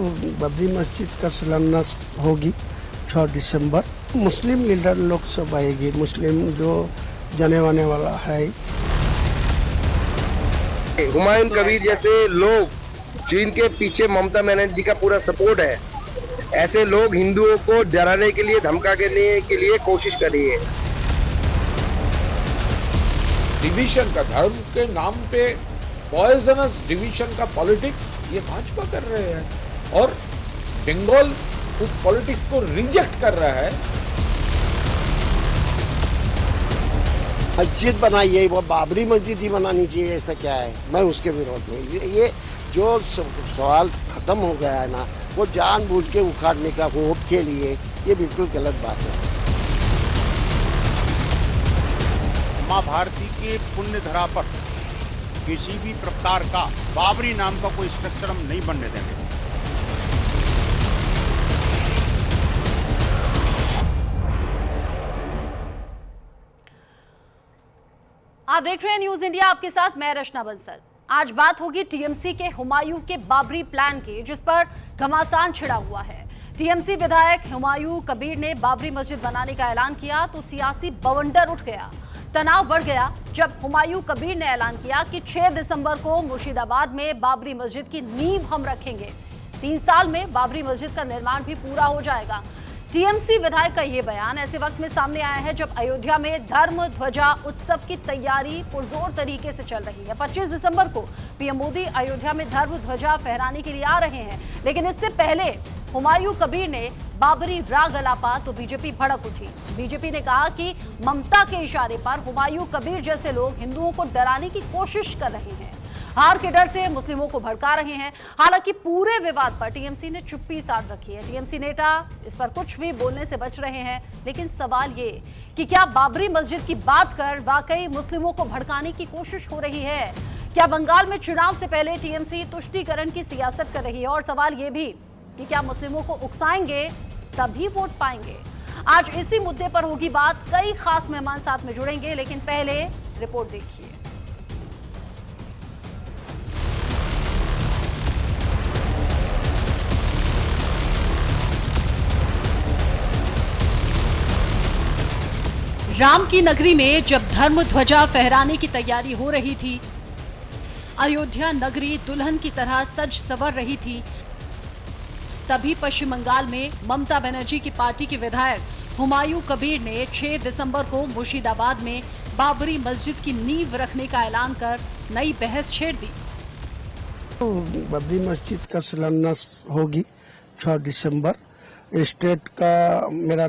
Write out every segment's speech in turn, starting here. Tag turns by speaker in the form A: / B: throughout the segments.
A: बाबरी मस्जिद का शिलान्यास होगी 6 दिसंबर। मुस्लिम लीडर लोग सब आएगी, मुस्लिम जो जाने वाने वाला है।
B: हुमायूं कबीर जैसे लोग जिनके पीछे ममता बनर्जी का पूरा सपोर्ट है, ऐसे लोग हिंदुओं को डराने के लिए, धमकाने के लिए कोशिश कर रही है।
C: डिवीजन का, धर्म के नाम पे पॉइजनस डिवीजन का पॉलिटिक्स ये भाजपा कर रहे हैं और बंगाल उस पॉलिटिक्स को रिजेक्ट कर रहा है।
D: मस्जिद बनाइए, वो बाबरी मस्जिद ही बनानी चाहिए, ऐसा क्या है? मैं उसके विरोध में। ये जो सवाल खत्म हो गया है ना, वो जानबूझ के उखाड़ने का वोट के लिए, ये बिल्कुल गलत बात है।
E: माँ भारती के पुण्य धरा पर किसी भी प्रकार का बाबरी नाम का कोई स्ट्रक्चर हम नहीं बनने देंगे।
F: आप देख रहे हैं न्यूज इंडिया, आपके साथ मैं रचना बंसल। आज बात होगी टीएमसी के हुमायूं के बाबरी प्लान की, जिस पर घमासान छिड़ा हुआ है। टीएमसी विधायक हुमायूं कबीर ने बाबरी मस्जिद बनाने का ऐलान किया तो सियासी बवंडर उठ गया, तनाव बढ़ गया जब हुमायूं कबीर ने ऐलान किया कि 6 दिसंबर को मुर्शिदाबाद में बाबरी मस्जिद की नींव हम रखेंगे। 3 साल में बाबरी मस्जिद का निर्माण भी पूरा हो जाएगा। टीएमसी विधायक का यह बयान ऐसे वक्त में सामने आया है जब अयोध्या में धर्म ध्वजा उत्सव की तैयारी पुरजोर तरीके से चल रही है। 25 दिसंबर को पीएम मोदी अयोध्या में धर्म ध्वजा फहराने के लिए आ रहे हैं, लेकिन इससे पहले हुमायूं कबीर ने बाबरी राग अलापा तो बीजेपी भड़क उठी। बीजेपी ने कहा कि ममता के इशारे पर हुमायूं कबीर जैसे लोग हिंदुओं को डराने की कोशिश कर रहे हैं, हार के डर से मुस्लिमों को भड़का रहे हैं। हालांकि पूरे विवाद पर टीएमसी ने चुप्पी साध रखी है। टीएमसी नेता इस पर कुछ भी बोलने से बच रहे हैं, लेकिन सवाल ये कि क्या बाबरी मस्जिद की बात कर वाकई मुस्लिमों को भड़काने की कोशिश हो रही है? क्या बंगाल में चुनाव से पहले टीएमसी तुष्टीकरण की सियासत कर रही है? और सवाल ये भी कि क्या मुस्लिमों को उकसाएंगे तभी वोट पाएंगे? आज इसी मुद्दे पर होगी बात। कई खास मेहमान साथ में जुड़ेंगे, लेकिन पहले रिपोर्ट देखिए। राम की नगरी में जब धर्म ध्वजा फहराने की तैयारी हो रही थी, अयोध्या नगरी दुल्हन की तरह सज संवर रही थी, तभी पश्चिम बंगाल में ममता बनर्जी की पार्टी के विधायक हुमायूं कबीर ने 6 दिसंबर को मुर्शिदाबाद में बाबरी मस्जिद की नींव रखने का ऐलान कर नई बहस छेड़ दी।
A: बाबरी मस्जिद का शिलान्यास होगी 6 दिसंबर। स्टेट का मेरा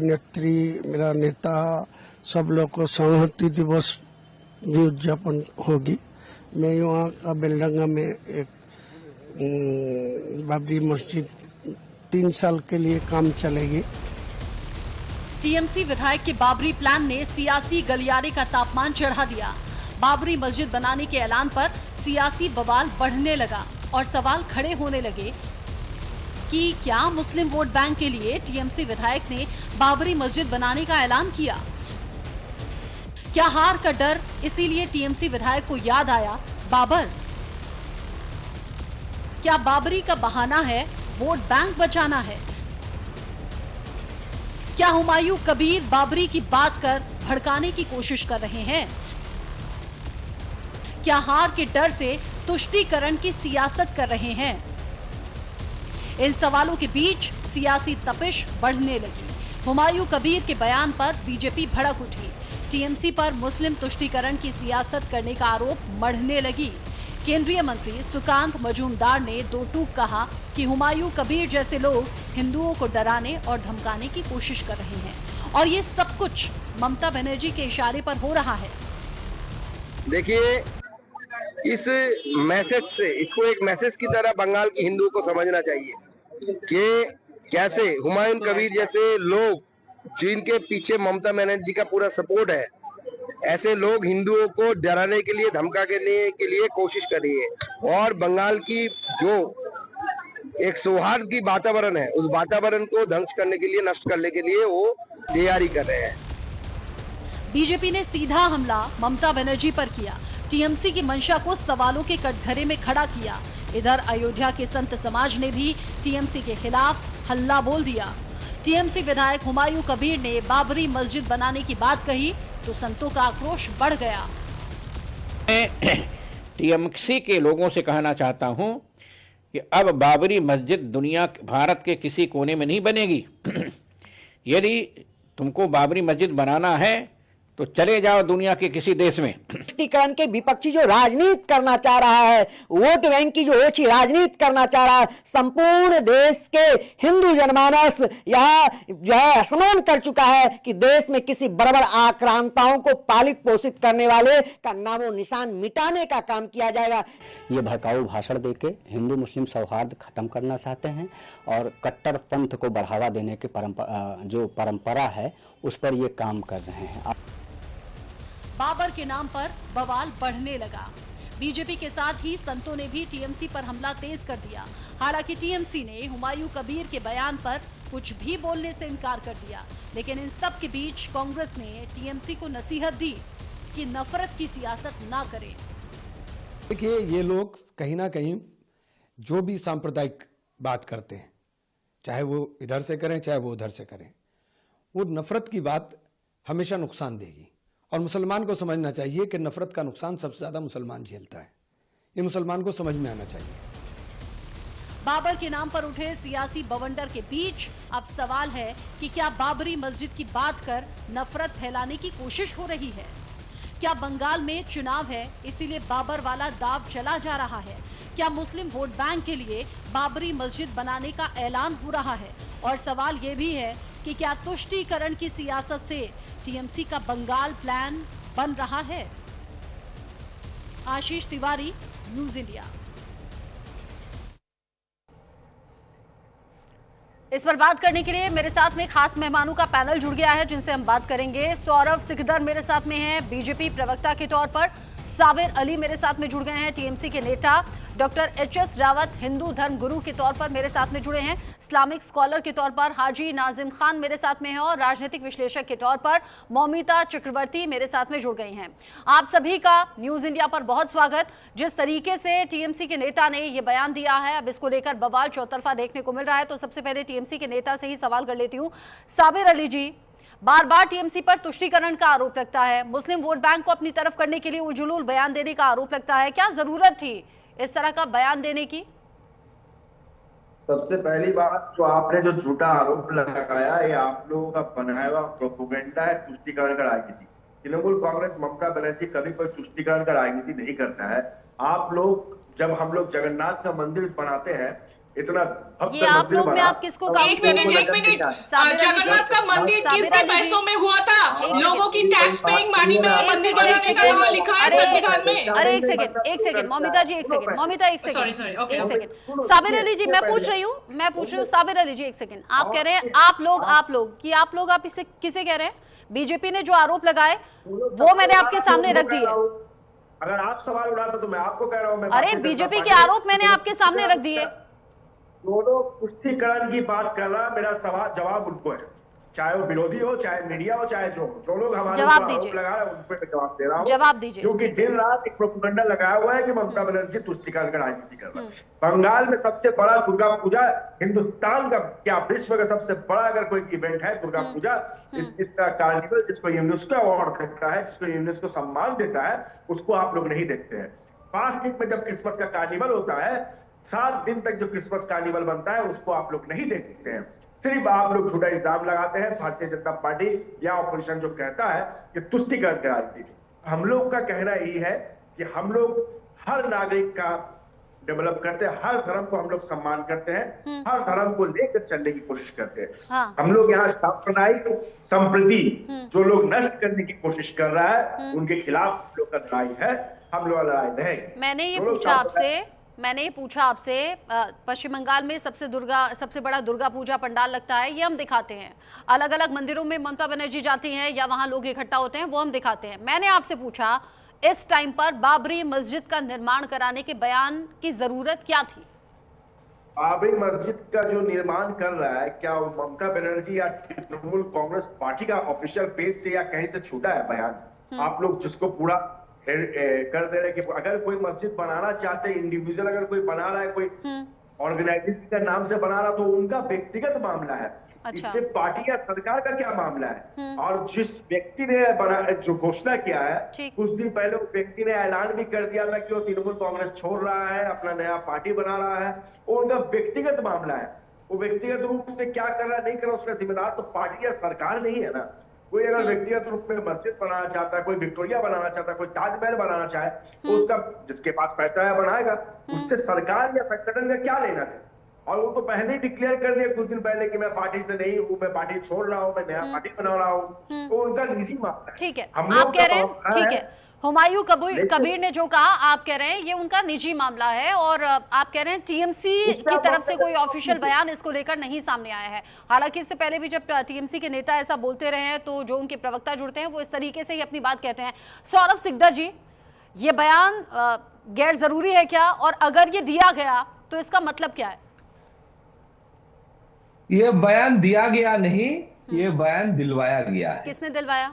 A: नेता सब लोग को संहति दिवस भी उद्यापन होगी। मैं वहाँ का बेलडंगा में एक बाबरी मस्जिद 3 साल के लिए काम चलेगी।
F: टीएमसी विधायक के बाबरी प्लान ने सियासी गलियारे का तापमान चढ़ा दिया। बाबरी मस्जिद बनाने के ऐलान पर सियासी बवाल बढ़ने लगा और सवाल खड़े होने लगे कि क्या मुस्लिम वोट बैंक के लिए टीएमसी विधायक ने बाबरी मस्जिद बनाने का ऐलान किया? क्या हार का डर इसीलिए टीएमसी विधायक को याद आया बाबर? क्या बाबरी का बहाना है वोट बैंक बचाना है? क्या हुमायूं कबीर बाबरी की बात कर भड़काने की कोशिश कर रहे हैं? क्या हार के डर से तुष्टीकरण की सियासत कर रहे हैं? इन सवालों के बीच सियासी तपिश बढ़ने लगी। हुमायूं कबीर के बयान पर बीजेपी भड़क उठी। टीएमसी पर मुस्लिम तुष्टीकरण की सियासत करने का आरोप मढ़ने लगी। केंद्रीय मंत्री सुकांत मजूमदार ने दो टूक कहा कि हुमायूं कबीर जैसे लोग हिंदुओं को डराने और धमकाने की कोशिश कर रहे हैं और ये सब कुछ ममता बनर्जी के इशारे पर हो रहा है।
B: देखिए, इस मैसेज से, इसको एक मैसेज की तरह बंगाल के हिंदुओं को समझना चाहिए कि कैसे हुमायूं कबीर जैसे लोग जिनके पीछे ममता बनर्जी का पूरा सपोर्ट है, ऐसे लोग हिंदुओं को डराने के लिए, धमकाने के लिए कोशिश कर रही है और बंगाल की जो एक सौहार्द की वातावरण है, उस वातावरण को ध्वंस करने के लिए, नष्ट करने के लिए वो तैयारी कर रहे हैं।
F: बीजेपी ने सीधा हमला ममता बनर्जी पर किया, टीएमसी की मंशा को सवालों के कटघरे में खड़ा किया। इधर अयोध्या के संत समाज ने भी टीएमसी के खिलाफ हल्ला बोल दिया। टीएमसी विधायक हुमायूं कबीर ने बाबरी मस्जिद बनाने की बात कही तो संतों का आक्रोश बढ़ गया।
G: टीएमसी के लोगों से कहना चाहता हूं कि अब बाबरी मस्जिद भारत के किसी कोने में नहीं बनेगी। यदि तुमको बाबरी मस्जिद बनाना है तो चले जाओ दुनिया के किसी देश में।
H: तुष्टीकरण के विपक्षी जो राजनीति करना चाह रहा है, वोट बैंक की जो ओछी राजनीति करना चाह रहा है, संपूर्ण देश के हिंदू जनमानस यह जो है स्मरण कर चुका है कि देश में किसी बर्बर आक्रांताओं को पालित पोषित करने वाले का नामो निशान मिटाने का काम किया जाएगा।
I: ये भड़काऊ भाषण देके हिंदू मुस्लिम सौहार्द खत्म करना चाहते हैं और कट्टर पंथ को बढ़ावा देने की परंपरा है उस पर ये काम कर रहे हैं।
F: बाबर के नाम पर बवाल बढ़ने लगा। बीजेपी के साथ ही संतों ने भी टीएमसी पर हमला तेज कर दिया। हालांकि टीएमसी ने हुमायूं कबीर के बयान पर कुछ भी बोलने से इनकार कर दिया, लेकिन इन सब के बीच कांग्रेस ने टीएमसी को नसीहत दी कि नफरत की सियासत ना करे।
J: देखिए, ये लोग कहीं ना कहीं जो भी सांप्रदायिक बात करते हैं, चाहे वो इधर से करें चाहे वो उधर से करें, वो नफरत की बात हमेशा नुकसान देगी। और मुसलमान को समझना चाहिए कि नफरत का नुकसान सबसे ज्यादा मुसलमान झेलता है। ये मुसलमान को समझ में आना चाहिए।
F: बाबर के नाम पर उठे सियासी बवंडर के बीच अब सवाल है कि क्या बाबरी मस्जिद की बात कर नफरत फैलाने की कोशिश हो रही है? क्या बंगाल में चुनाव है इसीलिए बाबर वाला दाव चला जा रहा है? क्या मुस्लिम वोट बैंक के लिए बाबरी मस्जिद बनाने का ऐलान हो रहा है? और सवाल ये भी है कि क्या तुष्टीकरण की सियासत से टीएमसी का बंगाल प्लान बन रहा है? आशीष तिवारी, न्यूज़ इंडिया। इस पर बात करने के लिए मेरे साथ में खास मेहमानों का पैनल जुड़ गया है जिनसे हम बात करेंगे। सौरभ सिकदर मेरे साथ में हैं, बीजेपी प्रवक्ता के तौर पर। साबिर अली मेरे साथ में जुड़ गए हैं, टीएमसी के नेता। Doctor HS. रावत हिंदू धर्म गुरु के तौर पर मेरे साथ में जुड़े हैं। इस्लामिक स्कॉलर के तौर पर हाजी नाजिम खान मेरे साथ में है और राजनीतिक विश्लेषक के तौर पर मौमिता चक्रवर्ती मेरे साथ में जुड़ गई हैं। आप सभी का न्यूज़ इंडिया पर बहुत स्वागत। जिस तरीके से टीएमसी के नेता ने ये बयान दिया है, अब इसको लेकर बवाल चौतरफा देखने को मिल रहा है। तो सबसे पहले टीएमसी के नेता से ही सवाल कर लेती हूँ। साबिर अली जी, बार बार टीएमसी पर तुष्टीकरण का आरोप लगता है, मुस्लिम वोट बैंक को अपनी तरफ करने के लिए उलझुल बयान देने का आरोप लगता है। क्या जरूरत थी इस तरह का बयान देने की?
K: सबसे पहली बात, जो आपने जो झूठा आरोप लगाया, ये आप लोगों का बनाया हुआ प्रोपेगेंडा है, तुष्टीकरण का राजनीति। तृणमूल कांग्रेस ममता बनर्जी कभी कोई तुष्टीकरण का राजनीति नहीं करता है। आप लोग, जब हम लोग जगन्नाथ का मंदिर बनाते हैं, इतना
F: ये आप लोग में आप किसको
L: एक मिनट जगन्नाथ का मंदिर किसके पैसों में हुआ था? लोगों की टैक्स पेइंग मनी में मंदिर बनाने का यहाँ लिखा है संविधान में।
F: अरे एक सेकंड मौमिता जी, एक सेकंड। साबिर अली जी, मैं पूछ रही हूँ साबिर अली जी, एक सेकंड। आप कह रहे हैं आप लोग आप इसे किसे कह रहे हैं? बीजेपी ने जो आरोप लगाए वो मैंने आपके सामने रख दिए।
K: अगर आप सवाल उठाते तो मैं आपको कह रहा हूँ।
F: अरे बीजेपी के आरोप मैंने आपके सामने रख दिए।
K: दोनों तुष्टीकरण की बात कर रहा, मेरा सवाल जवाब उनको है, चाहे वो विरोधी हो, चाहे मीडिया हो, चाहे जो लोग हमारे आरोप लगा रहे हैं उन पर जवाब दे रहा हूँ।
F: जवाब दीजिए।
K: क्योंकि दिन रात एक प्रोपेगेंडा लगाया हुआ है कि ममता बनर्जी तुष्टीकरण का राजनीति कर रहा है। बंगाल में सबसे बड़ा दुर्गा पूजा, हिंदुस्तान का क्या विश्व का सबसे बड़ा अगर कोई इवेंट है दुर्गा पूजा, इसका कार्निवल जिसको यूनेस्को अवार्ड देता है, जिसको यूनेस्को सम्मान देता है, उसको आप लोग नहीं देखते हैं। 5 दिन में जब क्रिसमस का कार्निवल होता है, 7 दिन तक जो क्रिसमस कार्निवल बनता है, उसको आप लोग नहीं देखते हैं। सिर्फ आप लोग झूठा इल्जाम लगाते हैं। भारतीय जनता पार्टी या ऑपोजिशन जो कहता है कि तुष्टीकरण की राजनीति, हम लोग का कहना यही है कि हम लोग हर नागरिक का डेवलप करते हैं, हर धर्म को हम लोग सम्मान करते हैं, हर धर्म को लेकर चलने की कोशिश करते हैं।
F: हाँ।
K: हम लोग यहाँ सांप्रदायिक संप्रति जो लोग नष्ट करने की कोशिश कर रहा है, उनके खिलाफ हम लोग का लड़ाई है, हम लोग लड़ाई रहेगी।
F: मैंने ये पूछा आपसे पश्चिम बंगाल में सबसे बड़ा दुर्गा पूजा पंडाल लगता है, ये हम दिखाते हैं। अलग अलग मंदिरों में ममता बनर्जी जाती हैं या वहां लोग इकट्ठा होते हैं, वो हम दिखाते हैं। मैंने आपसे पूछा इस टाइम पर बाबरी मस्जिद का निर्माण कराने के बयान की जरूरत क्या थी?
K: बाबरी मस्जिद का जो निर्माण कर रहा है, क्या वो ममता बनर्जी या तृणमूल कांग्रेस पार्टी का ऑफिशियल पेज से या कहीं से छूटा है बयान? आप लोग जिसको पूरा कर दे रहे कि अगर कोई मस्जिद बनाना चाहते हैं, इंडिविजुअल अगर कोई बना रहा है, कोई ऑर्गेनाइजेशन के नाम से बना रहा, तो उनका व्यक्तिगत मामला है।
F: अच्छा।
K: इससे पार्टी या सरकार का क्या मामला है? और जिस व्यक्ति ने जो घोषणा किया है, कुछ दिन पहले उस व्यक्ति ने ऐलान भी कर दिया था कि वो तृणमूल कांग्रेस छोड़ रहा है, अपना नया पार्टी बना रहा है, वो उनका व्यक्तिगत मामला है। वो व्यक्तिगत रूप से क्या कर रहा है, नहीं कर रहा, उसका जिम्मेदार तो पार्टी या सरकार नहीं है ना। कोई अगर व्यक्तिगत रूप में मस्जिद बनाना चाहता है, कोई विक्टोरिया बनाना चाहता है, कोई ताजमहल बनाना चाहे, तो उसका जिसके पास पैसा है बनाएगा, उससे सरकार या संगठन का क्या लेना है? और वो तो पहले ही डिक्लेयर कर दिया कुछ दिन पहले कि मैं पार्टी से नहीं हूँ, मैं पार्टी छोड़ रहा हूँ, मैं नया पार्टी बना रहा हूँ, तो उनका निजी मामला है।
F: ठीक है, आप कह रहे हैं, ठीक है, हुमायूं कबीर ने जो कहा, आप कह रहे हैं ये उनका निजी मामला है, और आप कह रहे हैं टीएमसी की तरफ से कोई ऑफिशियल बयान इसको लेकर नहीं सामने आया है। हालांकि इससे पहले भी जब टीएमसी के नेता ऐसा बोलते रहे हैं, तो जो उनके प्रवक्ता जुड़ते हैं वो इस तरीके से ही अपनी बात कहते हैं। सौरभ सिकदर जी, ये बयान गैर जरूरी है क्या, और अगर ये दिया गया तो इसका मतलब क्या है?
M: ये बयान दिया गया नहीं, ये बयान दिलवाया गया है।
F: किसने दिलवाया?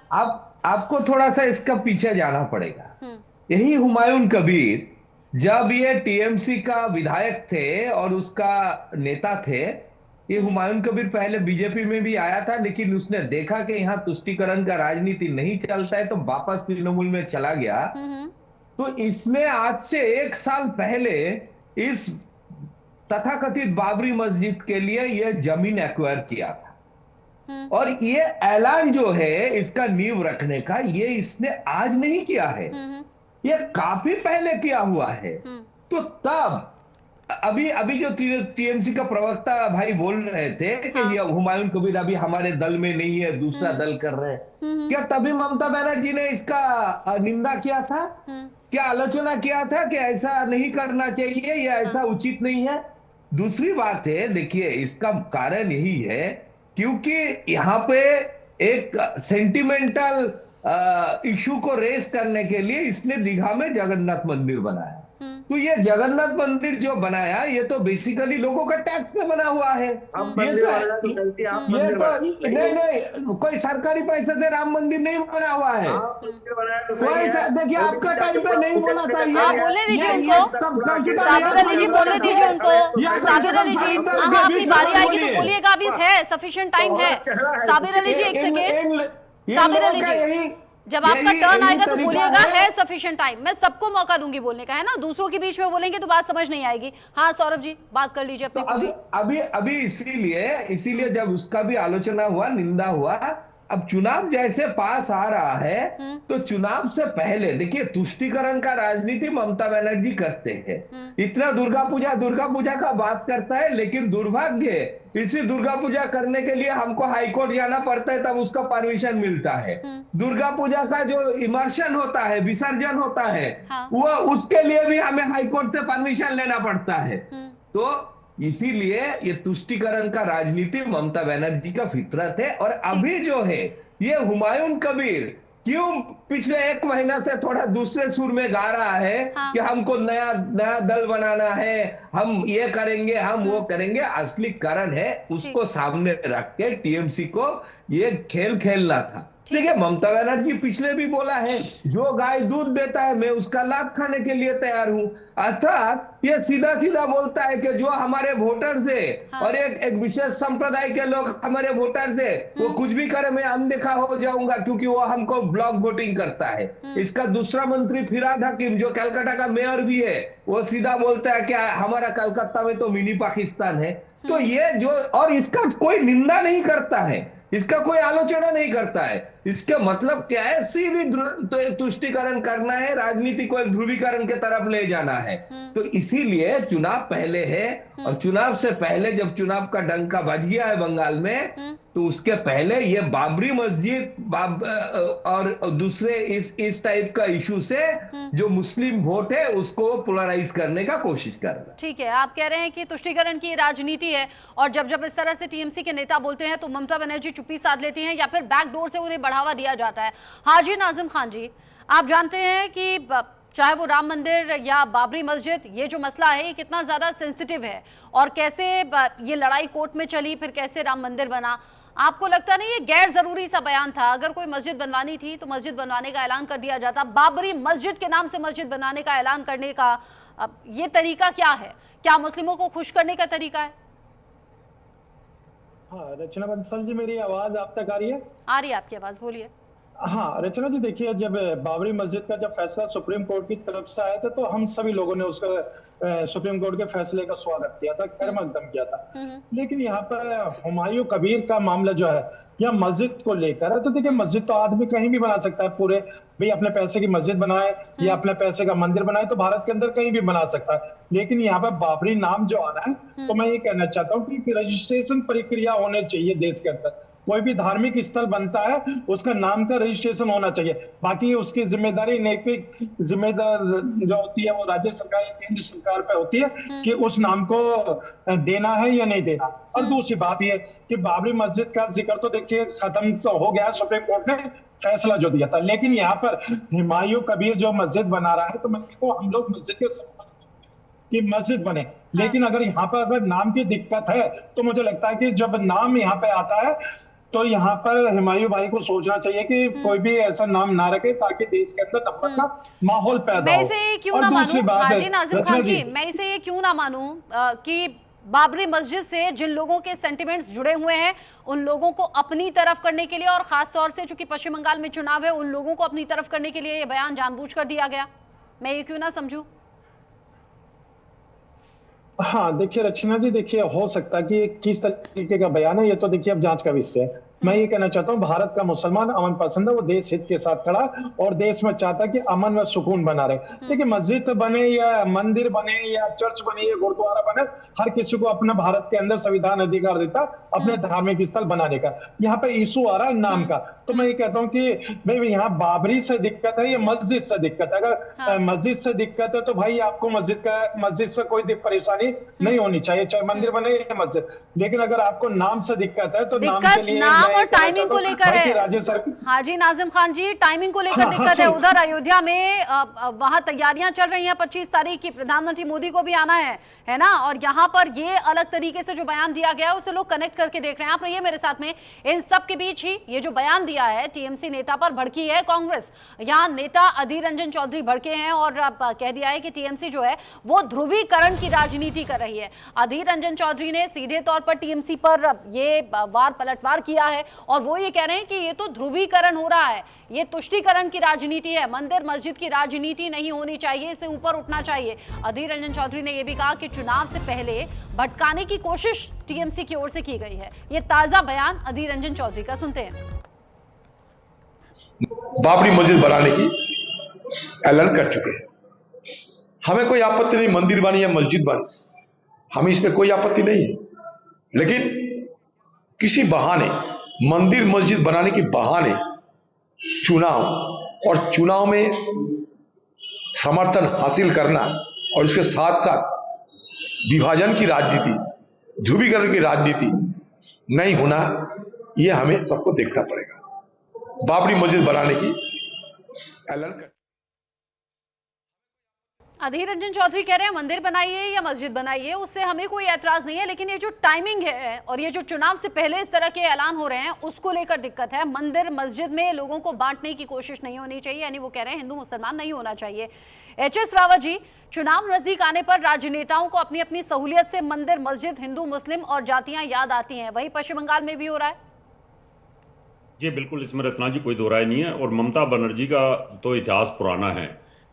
M: आपको थोड़ा सा इसका पीछे जाना पड़ेगा। यही हुमायूं कबीर जब ये टीएमसी का विधायक थे और उसका नेता थे, ये हुमायूं कबीर पहले बीजेपी में भी आया था, लेकिन उसने देखा कि यहाँ तुष्टीकरण का राजनीति नहीं चलता है, तो वापस तृणमूल में चला गया। तो इसने आज से 1 साल पहले इस तथाकथित बाबरी मस्जिद के लिए यह जमीन एक्वायर किया था, और ये ऐलान जो है इसका नींव रखने का, ये इसने आज नहीं किया है, ये काफी पहले किया हुआ है। तो तब अभी जो टीएमसी का प्रवक्ता भाई बोल रहे थे कि ये हुमायूं कबीर अभी हमारे दल में नहीं है, दूसरा दल कर रहे हैं, क्या तभी ममता बनर्जी ने इसका निंदा किया था? क्या आलोचना किया था कि ऐसा नहीं करना चाहिए या ऐसा उचित नहीं है? दूसरी बात है, देखिए इसका कारण यही है क्योंकि यहाँ पे एक सेंटिमेंटल इशू को रेस करने के लिए इसने दीघा में जगन्नाथ मंदिर बनाया। तो ये जगन्नाथ मंदिर जो बनाया, ये तो बेसिकली लोगों का टैक्स पे बना हुआ है। नहीं, कोई सरकारी पैसे से राम मंदिर नहीं बना हुआ है। देखिए आपका टाइम पे नहीं बोला था।
F: बोलने दीजिए उनको, साबिर अली जी बोलने दीजिए उनको। साबिर अली जी, हाँ अपनी बारी आएगी तो बोलिएगा, अभी है सफिशिएंट टाइम है। साबिर अली जी 1 सेकेंड, साबिर अली जी जब आपका टर्न आएगा तो बोलिएगा, है सफिशिएंट टाइम। मैं सबको मौका दूंगी बोलने का, है ना, दूसरों के बीच में बोलेंगे तो बात समझ नहीं आएगी। हाँ सौरभ जी, बात कर लीजिए अपनी।
M: तो अभी इसीलिए जब उसका भी आलोचना हुआ, निंदा हुआ, अब चुनाव जैसे पास आ रहा है तो चुनाव से पहले देखिए तुष्टीकरण का राजनीति ममता बनर्जी करते हैं। इतना दुर्गा पूजा का बात करता है, लेकिन दुर्भाग्य इसी दुर्गा पूजा करने के लिए हमको हाईकोर्ट जाना पड़ता है, तब उसका परमिशन मिलता है। दुर्गा पूजा का जो इमर्शन होता है, विसर्जन होता है, वो उसके लिए भी हमें हाईकोर्ट से परमिशन लेना पड़ता है। तो इसीलिए ये तुष्टीकरण का राजनीति ममता बनर्जी का फितरत है। और अभी जो है ये हुमायूं कबीर क्यों पिछले 1 महीना से थोड़ा दूसरे सुर में गा रहा है कि हमको नया दल बनाना है, हम ये करेंगे, हम वो करेंगे। असली कारण है उसको सामने रख के टीएमसी को ये खेल खेलना था। देखिए ममता बनर्जी पिछले भी बोला है, जो गाय दूध देता है मैं उसका लाभ खाने के लिए तैयार हूं। अर्थात ये सीधा बोलता है कि जो हमारे वोटर से और एक विशेष संप्रदाय के लोग हमारे वोटर से वो कुछ भी करे मैं अनदेखा हो जाऊंगा, क्योंकि वो हमको ब्लॉक वोटिंग करता है। इसका दूसरा मंत्री फिराद हकीम जो कलकत्ता का मेयर भी है, वो सीधा बोलता है कि हमारा कलकत्ता में तो मिनी पाकिस्तान है। तो ये जो, और इसका कोई निंदा नहीं करता है, इसका कोई आलोचना नहीं करता है। इसका मतलब क्या है, सीधी तुष्टीकरण करना है, राजनीति को एक ध्रुवीकरण के तरफ ले जाना है। तो इसीलिए चुनाव पहले है, और चुनाव से पहले जब चुनाव का डंका बज गया है बंगाल में, तो उसके पहले ये बाबरी मस्जिद और दूसरे इस टाइप का इशू से जो मुस्लिम वोट है उसको पोलराइज करने का कोशिश कर रहा है।
F: ठीक है, आप कह रहे हैं कि तुष्टीकरण की राजनीति है, और जब इस तरह से टीएमसी के नेता बोलते हैं तो ममता बनर्जी चुप्पी साध लेती हैं या फिर बैकडोर से उन्हें बढ़ावा दिया जाता है। हाजी नाजिम खान जी, आप जानते हैं कि चाहे वो राम मंदिर या बाबरी मस्जिद, ये जो मसला है ये कितना ज्यादा सेंसिटिव है, और कैसे ये लड़ाई कोर्ट में चली, फिर कैसे राम मंदिर बना। आपको लगता नहीं ये गैर जरूरी सा बयान था? अगर कोई मस्जिद बनवानी थी तो मस्जिद बनवाने का ऐलान कर दिया जाता। बाबरी मस्जिद के नाम से मस्जिद बनाने का ऐलान करने का ये तरीका क्या है? क्या मुस्लिमों को खुश करने का तरीका है?
N: हाँ, रचना बंसल जी, मेरी आवाज आप तक आ रही है?
F: आ रही है आपकी आवाज, बोलिए।
N: हाँ रचना जी, देखिए, जब बाबरी मस्जिद का जब फैसला सुप्रीम कोर्ट की तरफ से आया था तो हम सभी लोगों ने उसका सुप्रीम कोर्ट के फैसले का स्वागत किया था, खैर मकदम किया था। लेकिन यहाँ पर हुमायूं कबीर का मामला जो है या मस्जिद को लेकर है, तो देखिए मस्जिद तो आदमी कहीं भी बना सकता है, पूरे भाई अपने पैसे की मस्जिद बनाए या अपने पैसे का मंदिर बनाए तो भारत के अंदर कहीं भी बना सकता है। लेकिन यहाँ पर बाबरी नाम जो आ रहा है, तो मैं ये कहना चाहता हूँ कि रजिस्ट्रेशन प्रक्रिया होने चाहिए देश के अंदर। कोई भी धार्मिक स्थल बनता है उसका नाम का रजिस्ट्रेशन होना चाहिए। बाकी उसकी जिम्मेदारी, नैतिक जिम्मेदारी जो होती है वो राज्य सरकार या केंद्र सरकार पे होती है कि उस नाम को देना है या नहीं देना। और दूसरी बात ये कि बाबरी मस्जिद का जिक्र तो देखिए खत्म हो गया, सुप्रीम कोर्ट ने फैसला जो दिया था। लेकिन यहाँ पर हुमायूं कबीर जो मस्जिद बना रहा है, तो मैं देखो हम लोग मस्जिद के कि मस्जिद बने, लेकिन अगर यहाँ पर अगर नाम की दिक्कत है तो मुझे लगता है कि जब नाम यहाँ पे आता है तो यहाँ पर हुमायूं भाई को सोचना चाहिए कि कोई भी ऐसा नाम ना रखे ताकि देश के अंदर नफरत का माहौल पैदा हो।
F: मैं इसे क्यों ना मानूं, हाजी नाजिम खान जी, मैं इसे ये क्यों ना मानूं कि बाबरी मस्जिद से जिन लोगों के सेंटिमेंट्स जुड़े हुए हैं उन लोगों को अपनी तरफ करने के लिए, और खास तौर से चूंकि पश्चिम बंगाल में चुनाव है, उन लोगों को अपनी तरफ करने के लिए ये बयान जानबूझकर दिया गया, मैं ये क्यों ना समझूं?
N: हाँ देखिए रचना जी, देखिए हो सकता है कि किस तरीके का बयान है, ये तो देखिए अब जांच का विषय है। मैं ये कहना चाहता हूँ भारत का मुसलमान अमन पसंद है, वो देश हित के साथ खड़ा और देश में चाहता है कि अमन व सुकून बना रहे। देखिए मस्जिद बने या मंदिर बने या चर्च बने या गुरुद्वारा बने, हर किसी को अपना भारत के अंदर संविधान अधिकार देता अपने धार्मिक स्थल बनाने का। यहाँ पे इशू आ रहा है नाम का, तो मैं ये कहता हूँ कि भाई यहाँ बाबरी से दिक्कत है या मस्जिद से दिक्कत है? अगर मस्जिद से दिक्कत है तो भाई आपको मस्जिद से कोई परेशानी नहीं होनी चाहिए, चाहे मंदिर बने या मस्जिद। लेकिन अगर आपको नाम से दिक्कत है तो नाम के लिए
F: और टाइमिंग को लेकर है हाजी नाजिम खान जी, टाइमिंग को लेकर दिक्कत है। उधर अयोध्या में वहां तैयारियां चल रही हैं, 25 तारीख की प्रधानमंत्री मोदी को भी आना है ना, और यहाँ पर ये अलग तरीके से जो बयान दिया गया है उसे लोग कनेक्ट करके देख रहे हैं। आप रहिए मेरे साथ में। इन सब के बीच ही ये जो बयान दिया है, टीएमसी नेता पर भड़की है कांग्रेस। यहाँ नेता अधीर रंजन चौधरी भड़के हैं और कह दिया है कि टीएमसी जो है वो ध्रुवीकरण की राजनीति कर रही है। अधीर रंजन चौधरी ने सीधे तौर पर टीएमसी पर ये वार पलटवार किया है और वो ये कह रहे हैं कि ये तो ध्रुवीकरण हो रहा है, ये तुष्टीकरण की राजनीति है, मंदिर मस्जिद की राजनीति नहीं होनी चाहिए, इससे ऊपर उठना चाहिए। अधीर रंजन चौधरी ने यह भी कहा कि चुनाव से पहले भटकाने की कोशिश टीएमसी की ओर से की गई है। ये ताजा बयान अधीर रंजन चौधरी का, सुनते हैं।
O: बाबरी मस्जिद बनाने की ऐलान कर चुके हैं, हमें कोई आपत्ति नहीं, मंदिर बने या मस्जिद बने, हमें इसमें कोई आपत्ति नहीं है। लेकिन किसी बहाने मंदिर मस्जिद बनाने के बहाने चुनाव और चुनाव में समर्थन हासिल करना और इसके साथ साथ विभाजन की राजनीति, ध्रुवीकरण की राजनीति नहीं होना, यह हमें सबको देखना पड़ेगा। बाबरी मस्जिद बनाने की ऐलान कर
F: अधीर रंजन चौधरी कह रहे हैं मंदिर बनाइए या मस्जिद बनाइए, उससे हमें कोई ऐतराज नहीं है, लेकिन ये जो टाइमिंग है और ये जो चुनाव से पहले इस तरह के ऐलान हो रहे हैं उसको लेकर दिक्कत है। मंदिर मस्जिद में लोगों को बांटने की कोशिश नहीं होनी चाहिए, यानी वो कह रहे हैं हिंदू मुसलमान नहीं होना चाहिए। एचएस रावत जी, चुनाव नजदीक आने पर राजनेताओं को अपनी अपनी सहूलियत से मंदिर मस्जिद, हिंदू मुस्लिम और जातियां याद आती हैं, वही पश्चिम बंगाल में भी हो रहा है।
P: जी बिल्कुल, इसमें रत्ना जी कोई दो राय नहीं है। और ममता बनर्जी का तो इतिहास पुराना है,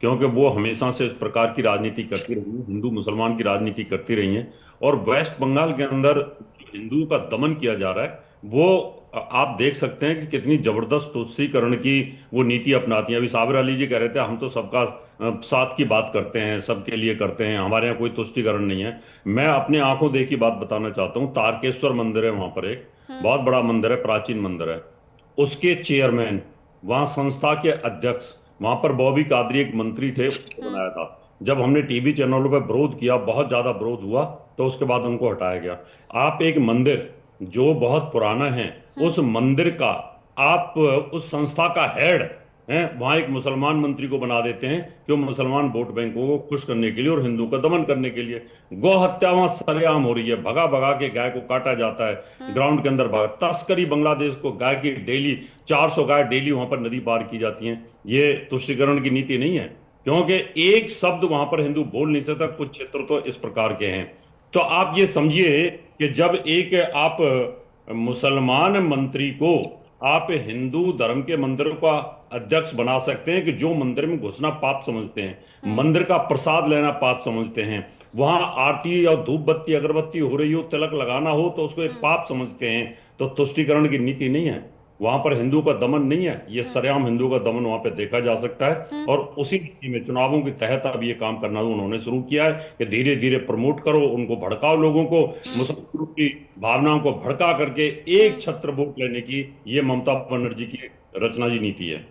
P: क्योंकि वो हमेशा से इस प्रकार की राजनीति करती रही हैं, हिंदू मुसलमान की राजनीति करती रही हैं। और वेस्ट बंगाल के अंदर हिंदुओं का दमन किया जा रहा है, वो आप देख सकते हैं कि कितनी जबरदस्त तुष्टीकरण की वो नीति अपनाती हैं। अभी साबिर अली जी कह रहे थे हम तो सबका साथ की बात करते हैं, सबके लिए करते हैं, हमारे यहाँ कोई तुष्टीकरण नहीं है। मैं अपने आंखों देखी बात बताना चाहता हूँ। तारकेश्वर मंदिर है वहां पर, एक बहुत बड़ा मंदिर है, प्राचीन मंदिर है, उसके चेयरमैन, वहां संस्था के अध्यक्ष, वहां पर बॉबी कादरी एक मंत्री थे, बनाया था। जब हमने टीवी चैनलों पर विरोध किया, बहुत ज्यादा विरोध हुआ, तो उसके बाद उनको हटाया गया। आप एक मंदिर जो बहुत पुराना है, उस मंदिर का आप उस संस्था का हेड हैं, वहां एक मुसलमान मंत्री को बना देते हैं कि वो मुसलमान वोट बैंकों को खुश करने के लिए और हिंदू का दमन करने के लिए। गौ हत्या वहां सरेआम हो रही है, भगा भगा के गाय को काटा जाता है, ग्राउंड के अंदर भागा तस्करी। बांग्लादेश को गाय की डेली 400 गाय डेली वहां पर नदी पार की जाती हैं। ये तुष्टीकरण की नीति नहीं है, क्योंकि एक शब्द वहां पर हिंदू बोल नहीं सकता। कुछ क्षेत्र तो इस प्रकार के हैं। तो आप ये समझिए कि जब एक आप मुसलमान मंत्री को आप हिंदू धर्म के मंदिरों का अध्यक्ष बना सकते हैं कि जो मंदिर में घुसना पाप समझते हैं, मंदिर का प्रसाद लेना पाप समझते हैं, वहां आरती और धूप बत्ती अगरबत्ती हो रही हो, तिलक लगाना हो तो उसको एक पाप समझते हैं। तो तुष्टीकरण की नीति नहीं है, वहां पर हिंदू का दमन नहीं है। ये सरेआम हिंदू का दमन वहां पे देखा जा सकता है। और उसी नीति में चुनावों के तहत अब ये काम करना उन्होंने शुरू किया है कि धीरे धीरे प्रमोट करो, उनको भड़काओ, लोगों को मुसलमानों की भावनाओं को भड़का करके एक छत्र वोट लेने की ये ममता बनर्जी की रचना जी नीति है।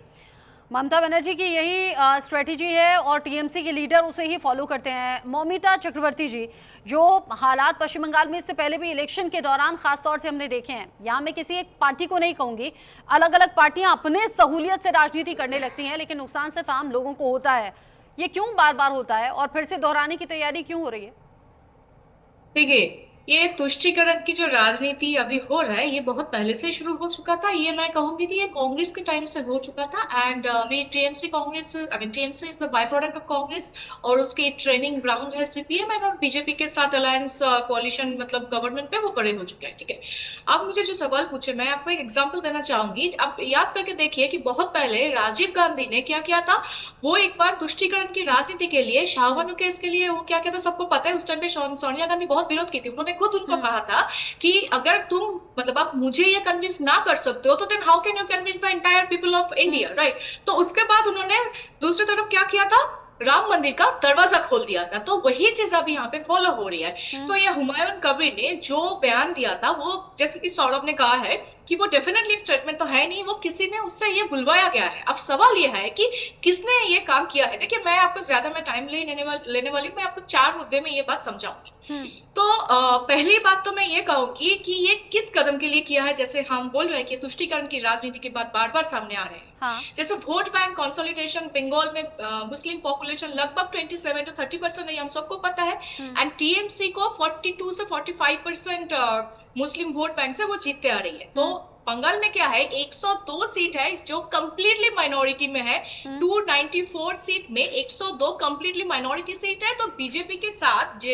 F: ममता बनर्जी की यही स्ट्रेटेजी है और टीएमसी के लीडर उसे ही फॉलो करते हैं। मौमिता चक्रवर्ती जी, जो हालात पश्चिम बंगाल में इससे पहले भी इलेक्शन के दौरान खास तौर से हमने देखे हैं, यहाँ मैं किसी एक पार्टी को नहीं कहूंगी, अलग अलग पार्टियां अपने सहूलियत से राजनीति करने लगती हैं, लेकिन नुकसान सिर्फ आम लोगों को होता है। ये क्यों बार बार होता है और फिर से दोहराने की तैयारी क्यों हो रही है?
L: देखिए, ये तुष्टीकरण की जो राजनीति अभी हो रहा है, ये बहुत पहले से शुरू हो चुका था। ये मैं कहूंगी कि ये कांग्रेस के टाइम से हो चुका था। एंड अभी TMC Congress, I mean TMC is the by product of Congress और उसकी ट्रेनिंग ग्राउंड है सीपीएम और बीजेपी के साथ अलायंस कोalition मतलब गवर्नमेंट पे वो बड़े हो चुके हैं। ठीक है, अब मुझे जो सवाल पूछे, मैं आपको एक एग्जाम्पल देना चाहूंगी। आप याद करके देखिए कि बहुत पहले राजीव गांधी ने क्या किया था, वो एक बार तुष्टीकरण की राजनीति के लिए, शाहबानो केस के लिए वो क्या किया था सबको पता है। उस टाइम पे सोनिया गांधी बहुत विरोध की थी। उन्होंने खुद उनको कहा था कि अगर तुम मतलब आप मुझे ये कन्विंस ना कर सकते हो तो then how can you convince the entire people of India, right. तो उसके बाद उन्होंने दूसरी तरफ क्या किया था, राम मंदिर का दरवाजा खोल दिया था। तो वही चीज अभी यहाँ पे फॉलो हो रही है। तो ये हुमायूं कबीर ने जो बयान दिया था, वो जैसे कि सौरभ ने कहा है कि वो डेफिनेटली एक स्टेटमेंट तो है नहीं, वो किसी ने उससे ये बुलवाया गया है। अब सवाल ये है कि किसने ये काम किया है। देखिए, मैं आपको ज्यादा मैं टाइम लेने वाली हूँ, मैं आपको 4 मुद्दे में ये बात समझाऊंगी। तो पहली बात तो मैं ये कहूंगी कि ये किस कदम के लिए किया है। जैसे हम बोल रहे हैं कि तुष्टीकरण की राजनीति की बात बार बार सामने आ रहे हैं। जैसे वोट बैंक कंसोलिडेशन, बंगाल में मुस्लिम पॉपुलेशन लगभग 27 to 30% है, हम सबको पता है। एंड टीएमसी को 42 से 45% मुस्लिम वोट बैंक से वो जीतते आ रही है। तो बंगाल में क्या है, 102 सीट है जो कंप्लीटली माइनॉरिटी में है। 294 सीट में 102 कंप्लीटली माइनॉरिटी सीट है। तो बीजेपी के साथ,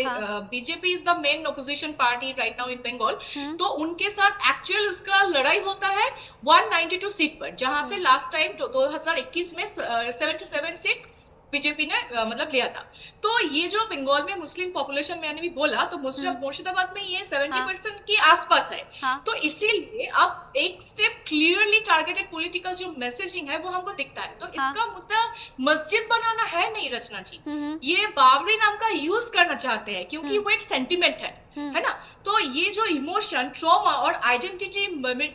L: BJP is the main opposition party right now in Bengal, तो उनके साथ एक्चुअल उसका लड़ाई होता है 192 सीट पर, जहां से लास्ट टाइम 2021 में 77 सीट बीजेपी ने मतलब लिया था। तो ये जो बंगाल में मुस्लिम पॉपुलेशन मैंने भी बोला, तो मुर्शिदाबाद में ये 70% के आसपास है। तो इसीलिए अब एक स्टेप क्लियरली टारगेटेड पॉलिटिकल जो मैसेजिंग है वो हमको दिखता है। तो इसका मुद्दा मस्जिद बनाना है नहीं रचना जी, ये बाबरी नाम का यूज करना चाहते हैं क्योंकि वो एक सेंटिमेंट है ना। तो ये जो इमोशन, ट्रॉमा और आइडेंटिटी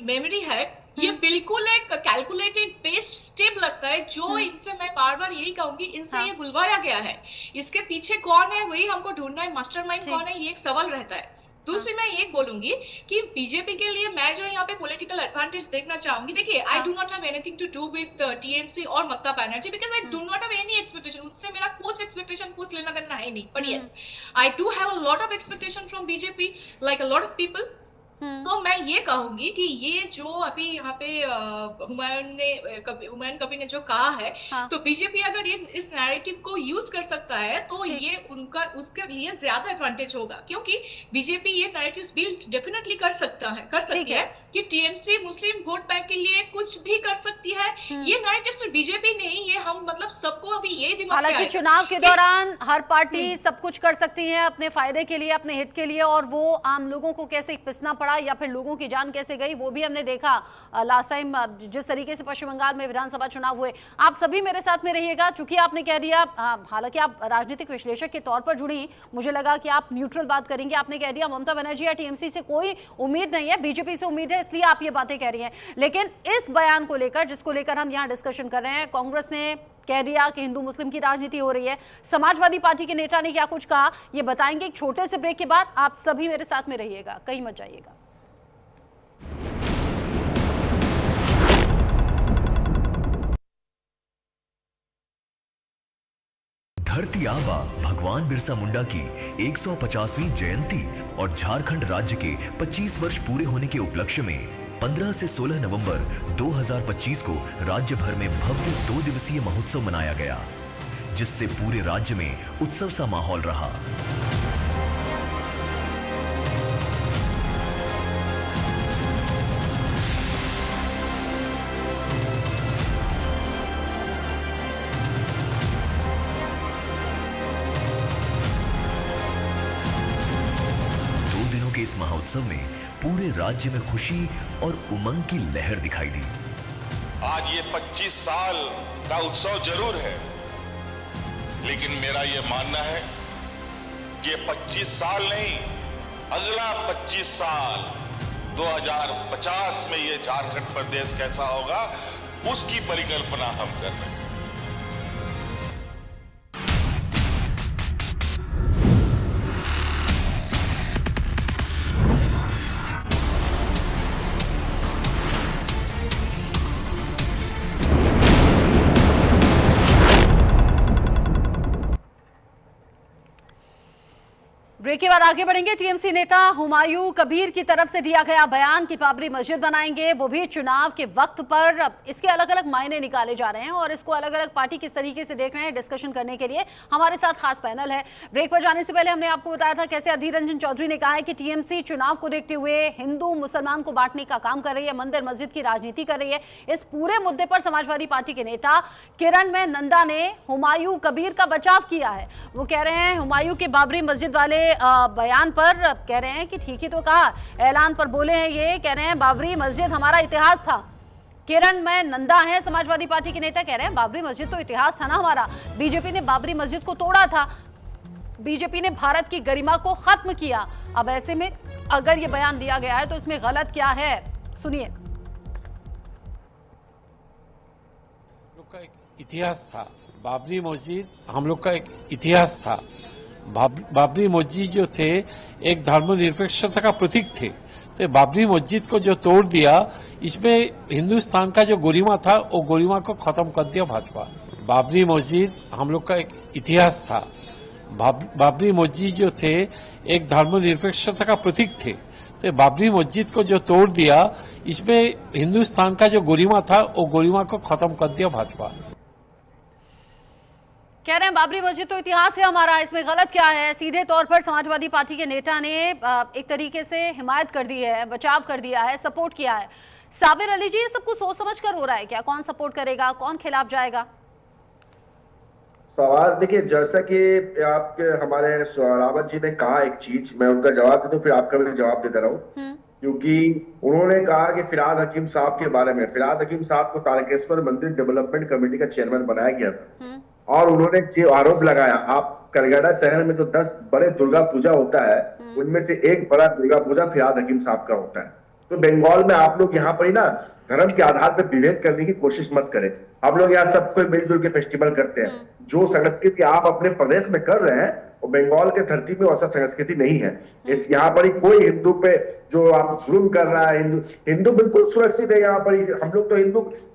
L: मेमोरी है, ये बिल्कुल एक कैलकुलेटेड बेस्ड स्टेप लगता है, जो इनसे मैं बार बार यही कहूंगी, इनसे ये बुलवाया गया है। इसके पीछे कौन है वही हमको ढूंढना है, मास्टरमाइंड कौन है ये एक सवाल रहता है। दूसरी मैं ये बोलूंगी कि बीजेपी के लिए मैं जो यहाँ पे पॉलिटिकल एडवांटेज देखना चाहूंगी, देखिए I do not have anything to do with TMC और Mamata Banerjee because I do not have any expectation, उससे मेरा कुछ एक्सपेक्टेशन कुछ लेना देना है नहीं। But yes, I do have a lot of expectation from BJP like a lot of people. तो मैं ये कहूंगी कि ये जो अभी यहाँ पे हुमायूं कबीर ने जो कहा है, तो बीजेपी अगर ये इस नैरेटिव को यूज कर सकता है तो ये उनका उसके लिए ज्यादा एडवांटेज होगा, क्योंकि बीजेपी ये नैरेटिव्स बिल्ड डेफिनेटली कर सकती है कि टीएमसी मुस्लिम वोट बैंक के लिए कुछ भी कर सकती है। ये नैरेटिव सिर्फ बीजेपी नहीं, ये हम मतलब सबको अभी ये दिमाग में
F: हालांकि चुनाव के दौरान हर पार्टी सब कुछ कर सकती है अपने फायदे के लिए, अपने हित के लिए, और वो आम लोगों को कैसे पिसना पड़ा या फिर लोगों की जान कैसे गई वो भी हमने देखा लास्ट टाइम जिस तरीके से पश्चिम बंगाल में विधानसभा चुनाव हुए। आप सभी मेरे साथ में रहिएगा, चूंकि आपने कह दिया, हालांकि आप राजनीतिक विश्लेषक के तौर पर जुड़ी, मुझे लगा कि आप न्यूट्रल बात करेंगे। आपने कह दिया ममता बनर्जी या टीएमसी से कोई उम्मीद नहीं है, बीजेपी से उम्मीद है, इसलिए आप ये बातें कह रही हैं। लेकिन इस बयान को लेकर, जिसको लेकर हम यहाँ डिस्कशन कर रहे हैं, कांग्रेस ने कह दिया कि हिंदू मुस्लिम की राजनीति हो रही है, समाजवादी पार्टी के नेता ने क्या कुछ कहा, ये बताएंगे एक छोटे से ब्रेक के बाद। आप सभी मेरे साथ में रहिएगा, कहीं मत जाइएगा।
Q: धरती आबा भगवान बिरसा मुंडा की 150वीं जयंती और झारखंड राज्य के 25 वर्ष पूरे होने के उपलक्ष्य में 15 से 16 नवंबर 2025 को राज्य भर में भव्य 2 दिवसीय महोत्सव मनाया गया, जिससे पूरे राज्य में उत्सव सा माहौल रहा। इस महोत्सव में पूरे राज्य में खुशी और उमंग की लहर दिखाई दी।
R: आज ये 25 साल का उत्सव जरूर है, लेकिन मेरा ये मानना है कि 25 साल नहीं, अगला 25 साल 2050 में ये झारखंड प्रदेश कैसा होगा, उसकी परिकल्पना हम कर रहे हैं।
F: ब्रेक के बाद आगे बढ़ेंगे। टीएमसी नेता हुमायूं कबीर की तरफ से दिया गया बयान कि बाबरी मस्जिद बनाएंगे, वो भी चुनाव के वक्त पर। इसके अलग अलग मायने निकाले जा रहे हैं और इसको अलग अलग पार्टी किस तरीके से देख रहे हैं, डिस्कशन करने के लिए हमारे साथ खास पैनल है। ब्रेक पर जाने से पहले हमने आपको बताया था कैसे अधीर रंजन चौधरी ने कहा है कि टीएमसी चुनाव को देखते हुए हिंदू मुसलमान को बांटने का काम कर रही है, मंदिर मस्जिद की राजनीति कर रही है। इस पूरे मुद्दे पर समाजवादी पार्टी के नेता किरण में नंदा ने हुमायूं कबीर का बचाव किया है। वो कह रहे हैं हुमायूं के बाबरी मस्जिद वाले बयान पर, कह रहे हैं कि ठीक ही तो कहा, ऐलान पर बोले हैं, ये कह रहे हैं बाबरी मस्जिद हमारा इतिहास था। किरण में नंदा है समाजवादी पार्टी के नेता, कह रहे हैं बाबरी मस्जिद तो इतिहास था ना हमारा, बीजेपी ने बाबरी मस्जिद को तोड़ा था, बीजेपी ने भारत की गरिमा को खत्म किया। अब ऐसे में अगर ये बयान दिया गया है तो इसमें गलत क्या है, सुनिए।
S: इतिहास था बाबरी मस्जिद, हम लोग का एक इतिहास था। बाबरी मस्जिद जो थे एक धर्मनिरपेक्षता का प्रतीक थे, तो बाबरी मस्जिद को जो तोड़ दिया, इसमें हिंदुस्तान का जो गरिमा था वो गरिमा को खत्म कर दिया भाजपा। बाबरी मस्जिद हम लोग का एक इतिहास था। बाबरी मस्जिद जो थे एक धर्मनिरपेक्षता का प्रतीक थे, तो बाबरी मस्जिद को जो तोड़ दिया, इसमें हिंदुस्तान का जो गरिमा था वो गरिमा को खत्म कर दिया भाजपा।
F: कह रहे हैं बाबरी मस्जिद तो इतिहास है हमारा, इसमें गलत क्या है। सीधे तौर पर समाजवादी पार्टी के नेता ने एक तरीके से हिमायत कर दी है, बचाव कर दिया है, सपोर्ट किया है। साबिर अली जी, ये सब कुछ सोच समझ कर हो रहा है क्या? कौन सपोर्ट करेगा, कौन खिलाफ जाएगा?
K: सवाल देखिए, जैसा कि आपके हमारे रावत जी ने कहा एक चीज, मैं उनका जवाब दे दूं फिर आपका भी जवाब देता रहूं, क्योंकि उन्होंने कहा कि फिराद हकीम साहब के बारे में, फिराद हकीम साहब को तारकेश्वर मंदिर डेवलपमेंट कमेटी का चेयरमैन बनाया गया था और उन्होंने जो आरोप लगाया, आप करगड़ा शहर में जो 10 बड़े दुर्गा पूजा होता है उनमें से एक बड़ा दुर्गा पूजा फिराद हकीम साहब का होता है। तो बंगाल में आप लोग यहाँ पर ही ना धर्म के आधार पर विभेद करने की कोशिश मत करें। आप लोग यहाँ सब कोई मिलजुल के फेस्टिवल करते हैं। जो संस्कृति आप अपने प्रदेश में कर रहे हैं वो बंगाल के धरती में वैसा संस्कृति नहीं है। यहाँ पर ही कोई हिंदू पे जो आप जुल्म कर रहा है, हिंदू बिल्कुल सुरक्षित है। यहाँ पर हम लोग तो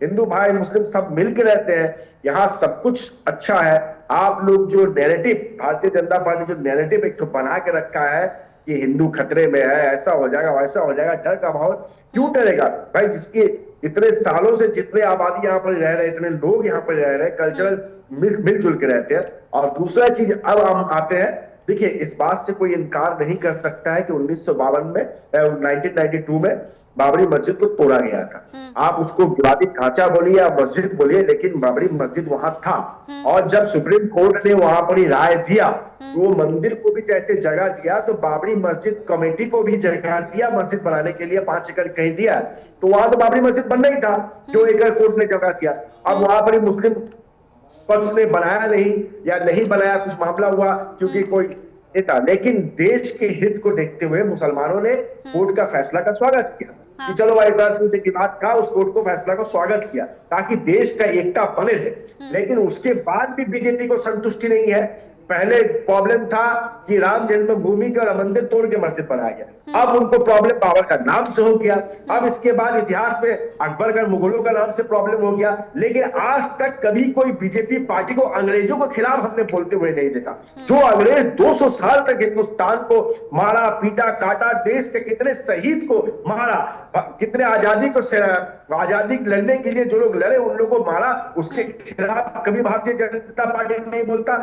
K: हिंदू भाई मुस्लिम सब मिल के रहते हैं, यहाँ सब कुछ अच्छा है। आप लोग जो नैरेटिव, भारतीय जनता पार्टी जो नैरेटिव एक तो बना के रखा है कि हिंदू खतरे में है, ऐसा हो जाएगा वैसा हो जाएगा, डर का माहौल क्यों डरेगा भाई? जिसके इतने सालों से जितने आबादी यहाँ पर रह रहे, इतने लोग यहाँ पर रह रहे, कल्चरल मिलजुल के रहते हैं। और दूसरा चीज, अब हम आते हैं, देखिए इस बात से कोई इनकार नहीं कर सकता है कि 1952 में 1992 में बाबरी मस्जिद को तोड़ा गया था। आप उसको बुनियादी ढांचा बोलिए या मस्जिद बोलिए, लेकिन बाबरी मस्जिद वहां था। और जब सुप्रीम कोर्ट ने वहां पर ही राय दिया तो वो मंदिर को भी जैसे जगह दिया तो बाबरी मस्जिद कमेटी को भी जगह दिया मस्जिद बनाने के लिए, 5 एकड़ कहीं दिया, तो वहां तो बाबरी मस्जिद बनना ही था जो एकड़ कोर्ट ने जगह दिया। अब वहां पर ही मुस्लिम पक्ष ने बनाया नहीं या नहीं बनाया, कुछ मामला हुआ क्योंकि कोई नेता, लेकिन देश के हित को देखते हुए मुसलमानों ने कोर्ट का फैसला का स्वागत किया कि चलो भाई से की बात का, उस कोर्ट को फैसला का स्वागत किया ताकि देश का एकता बने रहे। लेकिन उसके बाद भी बीजेपी को संतुष्टि नहीं है। पहले प्रॉब्लम था कि राम जन्मभूमि का मंदिर तोड़ के मस्जिद बनाया गया, अब उनको प्रॉब्लम बाबर का नाम से हो गया, अब इसके बाद इतिहास में अकबर का मुगलों का नाम से प्रॉब्लम हो गया। लेकिन आज तक कभी कोई बीजेपी पार्टी को अंग्रेजों के खिलाफ हमने बोलते हुए नहीं देखा। जो अंग्रेज 200 साल तक हिंदुस्तान को मारा, पीटा, काटा, देश के कितने शहीद को मारा, कितने आजादी लड़ने के लिए जो लोग लड़े उन लोगों को मारा, उसके खिलाफ कभी भारतीय जनता पार्टी नहीं बोलता।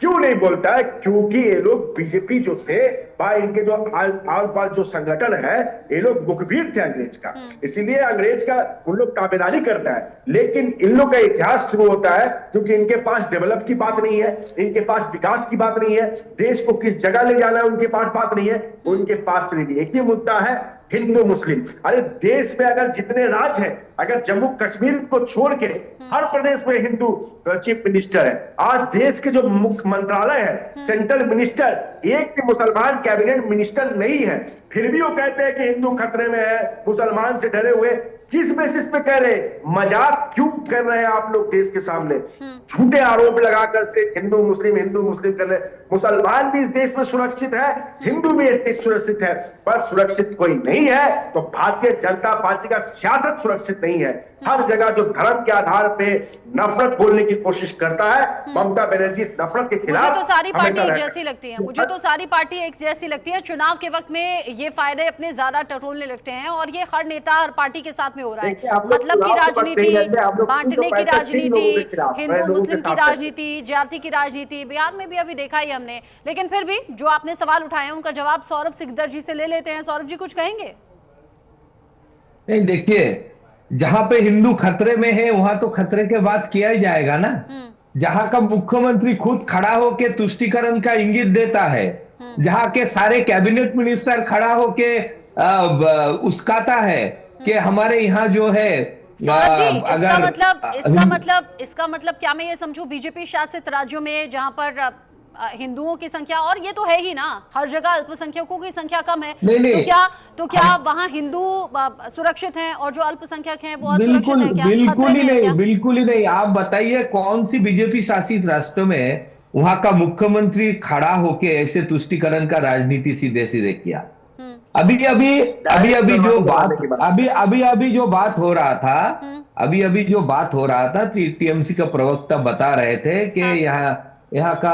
K: क्यों नहीं बोलता है? क्योंकि ये लोग बीजेपी जो थे इनके जो आर पार जो संगठन है, ये लोग मुखबिर थे अंग्रेज का, इसीलिए अंग्रेज का उन लोग ताबेदारी करता है। लेकिन इन लोग का इतिहास शुरू होता है क्योंकि इनके पास डेवलप की बात नहीं है, इनके पास विकास की बात नहीं है, देश को किस जगह ले जाना है उनके पास बात नहीं है, उनके पास नहीं। एक ही मुद्दा है हिंदू मुस्लिम। अरे देश में अगर जितने राज्य हैं, अगर जम्मू कश्मीर को छोड़ के हर प्रदेश में हिंदू चीफ मिनिस्टर है। आज देश के जो मुख्य मंत्रालय है, सेंट्रल मिनिस्टर, एक भी मुसलमान कैबिनेट मिनिस्टर नहीं है, फिर भी वो कहते हैं कि हिंदू खतरे में है, मुसलमान से डरे हुए। किस बेसिस पे कह रहे? मजाक क्यों कर रहे हैं आप लोग देश के सामने? झूठे आरोप लगाकर से हिंदू मुस्लिम कर रहे। मुसलमान भी इस देश में सुरक्षित है, हिंदू भी इस देश सुरक्षित है, पर सुरक्षित कोई नहीं है तो भारतीय जनता पार्टी का सियासत सुरक्षित नहीं है। हर जगह जो धर्म के आधार पे नफरत बोलने की कोशिश करता है, ममता बनर्जी इस नफरत के खिलाफ
F: मुझे तो सारी पार्टी एक जैसी लगती है, मुझे तो सारी पार्टी एक जैसी लगती है। चुनाव के वक्त में ये फायदे अपने ज्यादा टटोलने लगते हैं और ये हर नेता हर पार्टी के साथ में हो रहा है। मतलब की राजनीति, बांटने की राजनीति, हिंदू मुस्लिम की राजनीति, जाति की राजनीति, बिहार में भी अभी देखा ही हमने। लेकिन फिर भी जो आपने सवाल उठाए हैं उनका जवाब सौरभ सिकदर जी से ले लेते हैं। सौरभ जी कुछ कहेंगे?
M: नहीं, देखिए, जहां पे हिंदू खतरे में है वहां तो खतरे के बात किया ही जाएगा ना। जहां का मुख्यमंत्री खुद खड़ा होके तुष्टीकरण का इंगित देता है, जहां के सारे कैबिनेट मिनिस्टर खड़ा होके उस्काता है कि हमारे यहाँ जो है
F: इसका मतलब क्या मैं ये समझूं, बीजेपी शासित राज्यों में जहां पर हिंदुओं की संख्या, और ये तो है ही ना, हर जगह अल्पसंख्यकों की संख्या कम है, तो क्या वहां हिंदू सुरक्षित हैं और जो अल्पसंख्यक हैं वो असुरक्षित हैं क्या?
M: बिल्कुल ही नहीं। आप बताइए कौन सी बीजेपी शासित राष्ट्र में वहां का मुख्यमंत्री खड़ा होके ऐसे तुष्टीकरण का राजनीति सीधे सीधे किया? अभी जो बात हो रहा था, टीएमसी का प्रवक्ता बता रहे थे कि यहाँ का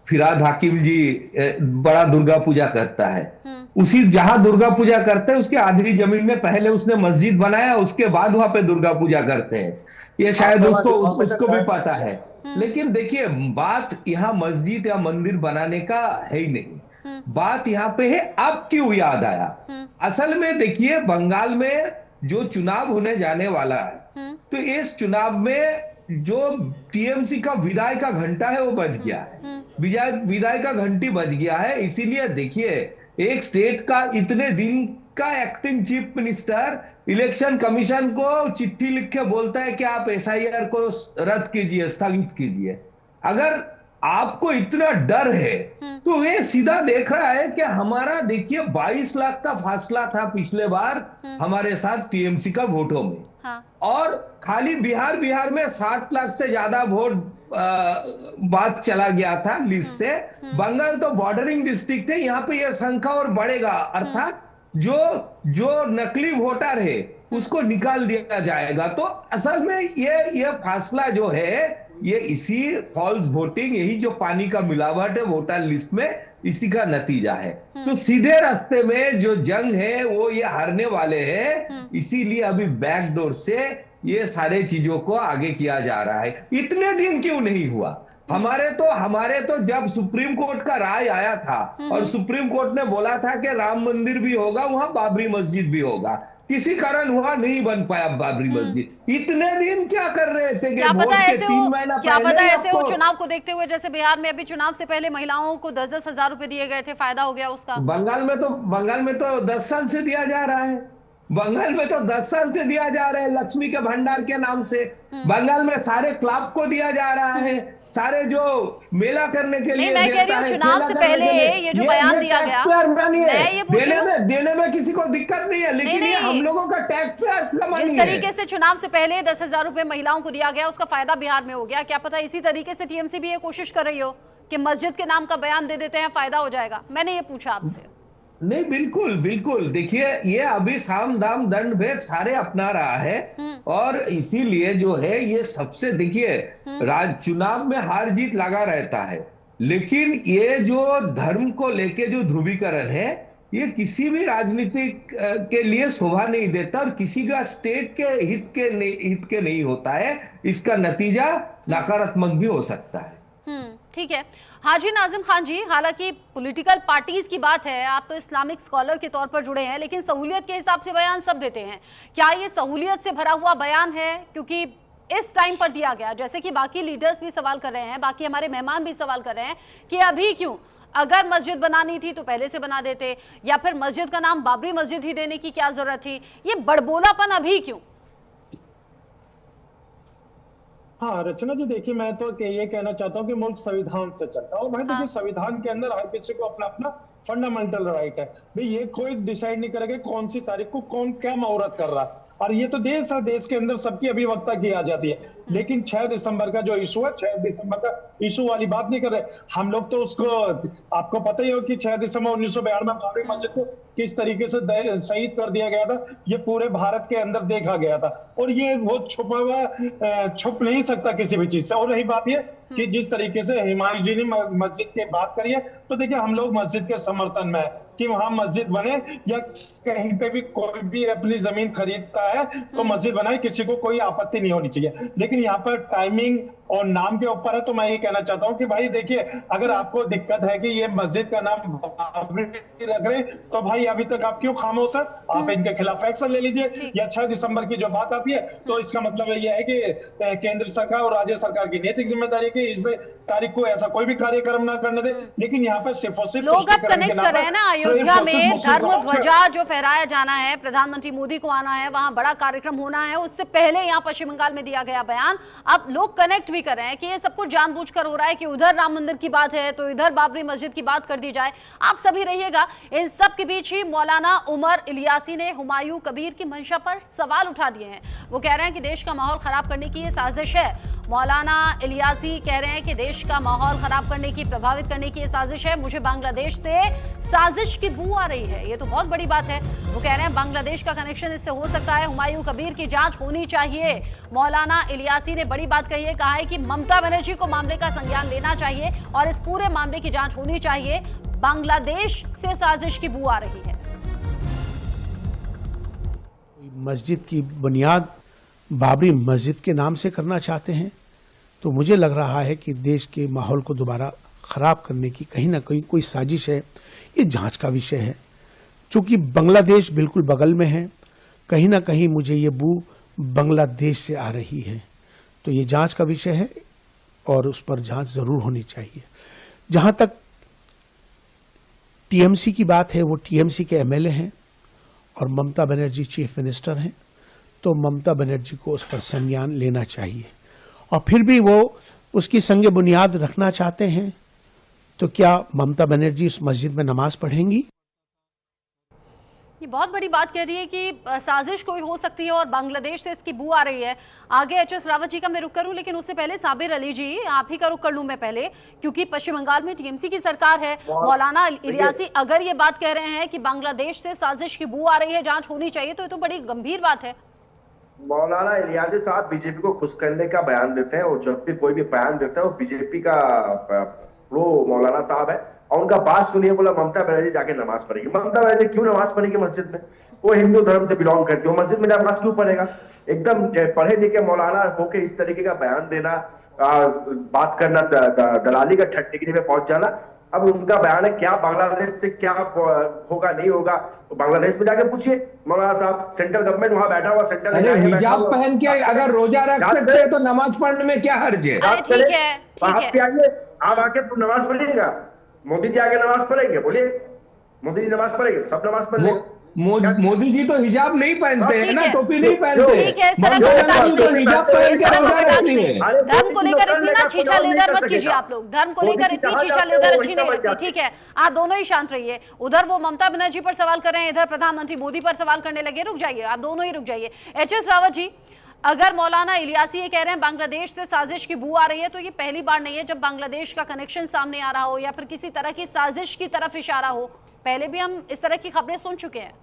M: फिराद हाकिम जी बड़ा दुर्गा पूजा करता है। उसी जहां दुर्गा पूजा करते हैं उसके आधी जमीन में पहले उसने मस्जिद बनाया, उसके बाद वहां पे दुर्गा पूजा करते हैं। ये शायद उसको भी पता है। लेकिन देखिए, बात यहाँ मस्जिद या मंदिर बनाने का है ही नहीं, बात यहाँ पे है अब क्यों याद आया। असल में देखिए, बंगाल में जो चुनाव होने जाने वाला है, तो इस चुनाव में जो टीएमसी का विदाई का घंटा है वो बज गया है, विदाई का घंटी बज गया है। इसीलिए देखिए, एक स्टेट का इतने दिन का acting chief minister election commission को चिट्ठी लिख के बोलता है कि आप एसआईआर को रद्द कीजिए, स्थगित कीजिए। अगर आपको इतना डर है तो ये सीधा देख रहा है कि हमारा देखिए 22 लाख का फासला था पिछले बार हमारे साथ टीएमसी का वोटों में, और खाली बिहार में 60 लाख से ज्यादा वोट बात चला गया था लिस्ट से। बंगाल तो बॉर्डरिंग डिस्ट्रिक्ट है, यहाँ पे यह संख्या और बढ़ेगा, अर्थात जो नकली वोटर है उसको निकाल दिया जाएगा। तो असल में ये फासला जो है, ये इसी फॉल्स वोटिंग, यही जो पानी का मिलावट है वोटर लिस्ट में, इसी का नतीजा है। तो सीधे रास्ते में जो जंग है वो ये हारने वाले हैं, इसीलिए अभी बैकडोर से ये सारे चीजों को आगे किया जा रहा है। इतने दिन क्यों नहीं हुआ? हमारे तो जब सुप्रीम कोर्ट का राय आया था और सुप्रीम कोर्ट ने बोला था कि राम मंदिर भी होगा, वहां बाबरी मस्जिद भी होगा, किसी कारण वहां नहीं बन पाया बाबरी मस्जिद। इतने दिन क्या कर रहे थे?
F: क्या पता ऐसे हो चुनाव को देखते हुए, जैसे बिहार में अभी चुनाव से पहले महिलाओं को 10-10 हजार रुपए दिए गए थे, फायदा हो गया उसका।
M: बंगाल में तो 10 साल से दिया जा रहा है, बंगाल में तो 10 साल से दिया जा रहा है लक्ष्मी के भंडार के नाम से। बंगाल में सारे क्लब को दिया जा रहा है, सारे जो मेला करने के लिए
F: मैं कह रही हूँ चुनाव से पहले ये जो बयान दिया गया,
M: देने में किसी को दिक्कत नहीं है, लेकिन ये हम लोगों का टैक्स पे
F: जिस तरीके से चुनाव से पहले 10 हजार रुपए महिलाओं को दिया गया, उसका फायदा बिहार में हो गया। क्या पता इसी तरीके से टीएमसी भी ये कोशिश कर रही हो कि मस्जिद के नाम का बयान दे देते हैं, फायदा हो जाएगा? मैंने ये पूछा आपसे।
M: नहीं, बिल्कुल बिल्कुल। देखिए, ये अभी साम दाम दंड भेद सारे अपना रहा है और इसीलिए जो है ये सबसे, देखिए, चुनाव में हार जीत लगा रहता है, लेकिन ये जो धर्म को लेके जो ध्रुवीकरण है ये किसी भी राजनीतिक के लिए शोभा नहीं देता और किसी का स्टेट के हित के नहीं होता है। इसका नतीजा नकारात्मक भी हो सकता है।
F: ठीक है हाजी नाजिम खान जी, हालांकि पॉलिटिकल पार्टीज की बात है, आप तो इस्लामिक स्कॉलर के तौर पर जुड़े हैं, लेकिन सहूलियत के हिसाब से बयान सब देते हैं। क्या ये सहूलियत से भरा हुआ बयान है? क्योंकि इस टाइम पर दिया गया, जैसे कि बाकी लीडर्स भी सवाल कर रहे हैं, बाकी हमारे मेहमान भी सवाल कर रहे हैं कि अभी क्यों? अगर मस्जिद बनानी थी तो पहले से बना देते, या फिर मस्जिद का नाम बाबरी मस्जिद ही देने की क्या जरूरत थी? ये बड़बोलापन अभी क्यों?
N: हाँ रचना जी, देखिए मैं तो ये कहना चाहता हूँ कि मुल्क संविधान से चलता है और भाई देखिए संविधान के अंदर हर किसी को अपना अपना फंडामेंटल राइट है। भाई ये कोई डिसाइड नहीं करेगा कौन सी तारीख को कौन क्या मुहूर्त कर रहा है, और ये तो देश है, देश के अंदर सबकी अभिव्यक्ता की आ जाती है। लेकिन 6 दिसंबर का जो इशू है, 6 दिसंबर का इशू वाली बात नहीं कर रहे हम लोग। तो उसको आपको पता ही हो कि 6 दिसंबर 1992 में बाबरी मस्जिद को किस तरीके से शहीद कर दिया गया था, ये पूरे भारत के अंदर देखा गया था और ये वो छुप नहीं सकता किसी भी चीज से। और रही बात ये कि जिस तरीके से हुमायूं जी ने मस्जिद की बात करी है, तो देखिए हम लोग मस्जिद के समर्थन में है कि वहां मस्जिद बने, या कहीं पे भी कोई भी अपनी जमीन खरीदता है तो मस्जिद बनाए, किसी को कोई आपत्ति नहीं होनी चाहिए। लेकिन यहाँ पर टाइमिंग और नाम के ऊपर है, तो मैं ये कहना चाहता हूँ कि भाई देखिए, अगर आपको दिक्कत है कि ये मस्जिद का नाम बाबरी रख रहे तो भाई अभी तक आप क्यों खामोश है? आप इनके खिलाफ एक्शन ले लीजिए। या 6 दिसंबर की जो बात आती है तो इसका मतलब ये है कि केंद्र सरकार और राज्य सरकार की नैतिक जिम्मेदारी की इस तारीख को ऐसा कोई भी कार्यक्रम ना करने दे। लेकिन यहाँ पर सिर्फ और सिर्फ
F: लोग अब कनेक्ट कर रहे हैं ना, अयोध्या में धर्म ध्वजा जो फहराया जाना है, प्रधानमंत्री मोदी को आना है, वहां बड़ा कार्यक्रम होना है, उससे पहले यहाँ पश्चिम बंगाल में दिया गया बयान। अब लोग कनेक्ट भी कर रहे हैं कि ये सब कुछ जानबूझकर हो रहा है कि उधर राम मंदिर की बात है तो इधर बाबरी मस्जिद की बात कर दी जाए। आप सभी रहिएगा। इन सब के बीच ही मौलाना उमर इलियासी ने हुमायूं कबीर की मंशा पर सवाल उठा दिए हैं। वो कह रहे हैं कि देश का माहौल खराब करने की ये साजिश है। मौलाना इलियासी कह रहे हैं कि देश का माहौल खराब करने की, प्रभावित करने की ये साजिश है। मुझे बांग्लादेश से साजिश की बू आ रही है, ये तो बहुत बड़ी बात है। वो कह रहे हैं बांग्लादेश का कनेक्शन इससे हो सकता है। हुमायूं कबीर की जांच होनी चाहिए। मौलाना इलियासी ने बड़ी बात कही है, कहा है कि ममता बनर्जी को मामले का संज्ञान लेना चाहिए और इस पूरे मामले की जांच होनी चाहिए। बांग्लादेश से साजिश की बू आ रही है।
T: मस्जिद की बुनियाद बाबरी मस्जिद के नाम से करना चाहते हैं, तो मुझे लग रहा है कि देश के माहौल को दोबारा खराब करने की कहीं ना कहीं कोई साजिश है। ये जांच का विषय है। चूंकि बांग्लादेश बिल्कुल बगल में है, कहीं ना कहीं मुझे ये बू बांग्लादेश से आ रही है, तो ये जांच का विषय है और उस पर जांच जरूर होनी चाहिए। जहां तक टीएमसी की बात है, वो टीएमसी के एमएलए हैं और ममता बनर्जी चीफ मिनिस्टर हैं, तो ममता बनर्जी को उस पर संज्ञान लेना चाहिए। और फिर भी वो उसकी संगे बुनियाद रखना चाहते हैं, तो क्या ममता बनर्जी उस मस्जिद में नमाज पढ़ेंगी?
F: ये बहुत बड़ी बात कह रही है कि साजिश कोई हो सकती है और बांग्लादेश से इसकी बू आ रही है। आगे एचएस रावत जी का मैं रुख करूं, लेकिन उससे पहले साबिर अली जी, आप ही का रुख कर लूं मैं पहले, क्योंकि पश्चिम बंगाल में टीएमसी की सरकार है। मौलाना इलियासी अगर ये बात कह रहे हैं कि बांग्लादेश से साजिश की बू आ रही है, जांच होनी चाहिए, तो ये तो बड़ी गंभीर बात है।
K: मौलाना इलियासी साहब बीजेपी को खुश करने का बयान देते हैं, और जब भी कोई भी बयान देते हैं वो बीजेपी का प्रो मौलाना साहब है, और उनका बात सुनिए, बोला ममता बनर्जी जाके नमाज पढ़ेगी। ममता बनर्जी क्यों नमाज पढ़ेगी मस्जिद में? वो हिंदू धर्म से बिलोंग करती है, वो मस्जिद में नमाज क्यों पढ़ेगा? एकदम पढ़े लिखे मौलाना होके इस तरीके का बयान देना, बात करना, दलाली का ठट्टी पे पहुंच जाना। अब उनका बयान है, क्या बांग्लादेश से क्या होगा नहीं होगा, तो बांग्लादेश में जाके पूछिए मौलाना साहब। सेंट्रल गवर्नमेंट वहां बैठा हुआ, सेंट्रल
M: हिजाब पहन के अगर रोजा रख सकते हैं तो नमाज पढ़ने में क्या हर्ज है?
K: आप आके नमाज पढ़िएगा, मोदी जी आगे नमाज पढ़ेंगे, बोलिए मोदी जी नमाज पढ़ेंगे, सब नमाज पढ़ेंगे।
M: मोदी जी तो हिजाब नहीं पहनते हैं ना, टोपी नहीं पहनते।
F: धर्म को लेकर इतनी ना छीछा लेदर मत कीजिए आप लोग, धर्म को लेकर इतनी छीछा लेदर अच्छी नहीं लगती। ठीक है, आप दोनों ही शांत रहिए। उधर वो ममता बनर्जी पर सवाल कर रहे हैं, इधर प्रधानमंत्री मोदी पर सवाल करने लगे। रुक जाइए, आप दोनों ही रुक जाइए। एचएस रावत जी, अगर मौलाना इलियासी ये कह रहे हैं बांग्लादेश से साजिश की बू आ रही है, तो ये पहली बार नहीं है जब बांग्लादेश का कनेक्शन सामने आ रहा हो या फिर किसी तरह की साजिश की तरफ इशारा हो। पहले भी हम इस तरह की खबरें सुन चुके हैं।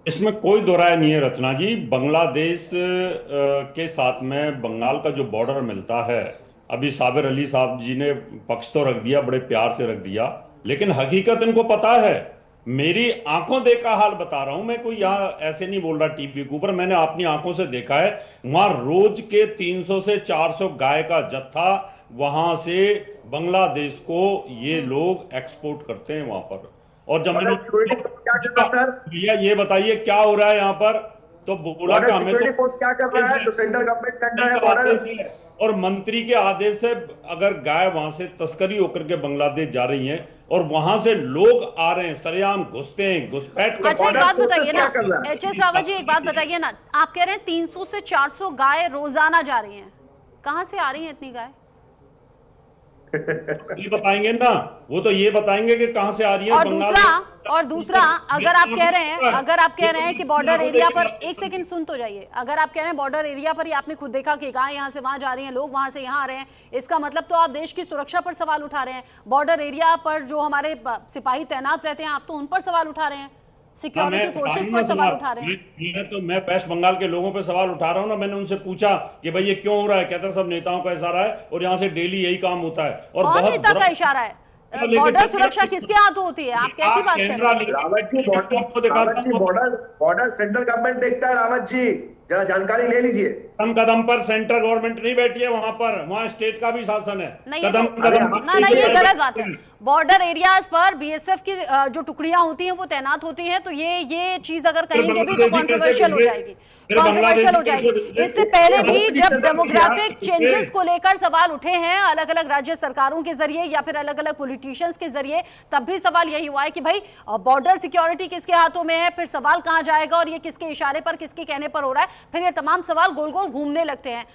P: इसमें कोई दो राय नहीं है रचना जी। बांग्लादेश के साथ में बंगाल का जो बॉर्डर मिलता है, अभी साबिर अली साहब जी ने पक्ष तो रख दिया, बड़े प्यार से रख दिया, लेकिन हकीकत इनको पता है। मेरी आंखों देखा हाल बता रहा हूं मैं, कोई यहाँ ऐसे नहीं बोल रहा टीवी के ऊपर, मैंने अपनी आंखों से देखा है। वहां रोज के 300 से 400 गाय का जत्था वहां से बांग्लादेश को ये लोग एक्सपोर्ट करते हैं वहां पर। और जब मैंने भैया ये बताइए क्या हो रहा है यहाँ पर, तो बोला कि हमें तो
K: फोर्स क्या कर रहा है, जो सेंट्रल गवर्नमेंट कर रहा है बॉर्डर,
P: और मंत्री के आदेश से अगर गाय वहां से तस्करी होकर के बांग्लादेश जा रही हैं और वहां से लोग आ रहे हैं, सरेआम घुसते हैं, घुसपैठ।
F: अच्छा एक बात बताइए ना एच.एस. रावत जी, एक बात बताइए ना, आप कह रहे हैं 300 से 400 गाय रोजाना जा रही हैं, कहां से आ रही हैं इतनी गाय?
P: ये बताएंगे ना, वो तो ये बताएंगे कि कहां से आ रही है।
F: और दूसरा अगर आप कह रहे हैं कि बॉर्डर एरिया पर, एक सेकंड सुन तो जाइए, अगर आप कह रहे हैं बॉर्डर एरिया पर ही आपने खुद देखा कि गाय यहां से वहां जा रही हैं, लोग वहां से यहां आ रहे हैं, इसका मतलब तो आप देश की सुरक्षा पर सवाल उठा रहे हैं। बॉर्डर एरिया पर जो हमारे सिपाही तैनात रहते हैं, आप तो उन पर सवाल उठा रहे हैं, सिक्योरिटी फोर्सेस पर सवाल उठा रहे हैं।
P: तो मैं वेस्ट बंगाल के लोगों पे सवाल उठा रहा हूँ ना। मैंने उनसे पूछा कि भाई ये क्यों हो रहा है, कहते हैं सब नेताओं का इशारा है और यहाँ से डेली यही काम होता है। और
F: कौन नेता का इशारा है? बॉर्डर सुरक्षा किसके हाथों होती है? आप कैसी बात कर रहे हैं?
K: Rawat ji, border central government देखता है। रावत जी जरा जानकारी ले लीजिए।
P: कदम कदम पर सेंट्रल गवर्नमेंट नहीं बैठी है वहां पर, वहां स्टेट का भी शासन है।
F: कदम कदम ना ये गलत बात है। बॉर्डर एरियाज पर बीएसएफ की जो टुकड़ियां होती हैं वो तैनात होती हैं, तो ये चीज अगर कहेंगे भी तो कॉन्ट्रोवर्शियल हो जाएगी, कॉन्ट्रोवर्शियल हो जाएगी। इससे पहले भी जब डेमोग्राफिक चेंजेस को लेकर सवाल उठे हैं अलग अलग राज्य सरकारों के जरिए या फिर अलग अलग पॉलिटिशियंस के जरिए, तब भी सवाल यही हुआ है कि भाई बॉर्डर सिक्योरिटी किसके हाथों में है, फिर सवाल कहां जाएगा और ये किसके इशारे पर, किसके कहने पर हो रहा है, फिर ये तमाम सवाल गोल गोल घूमने लगते हैं।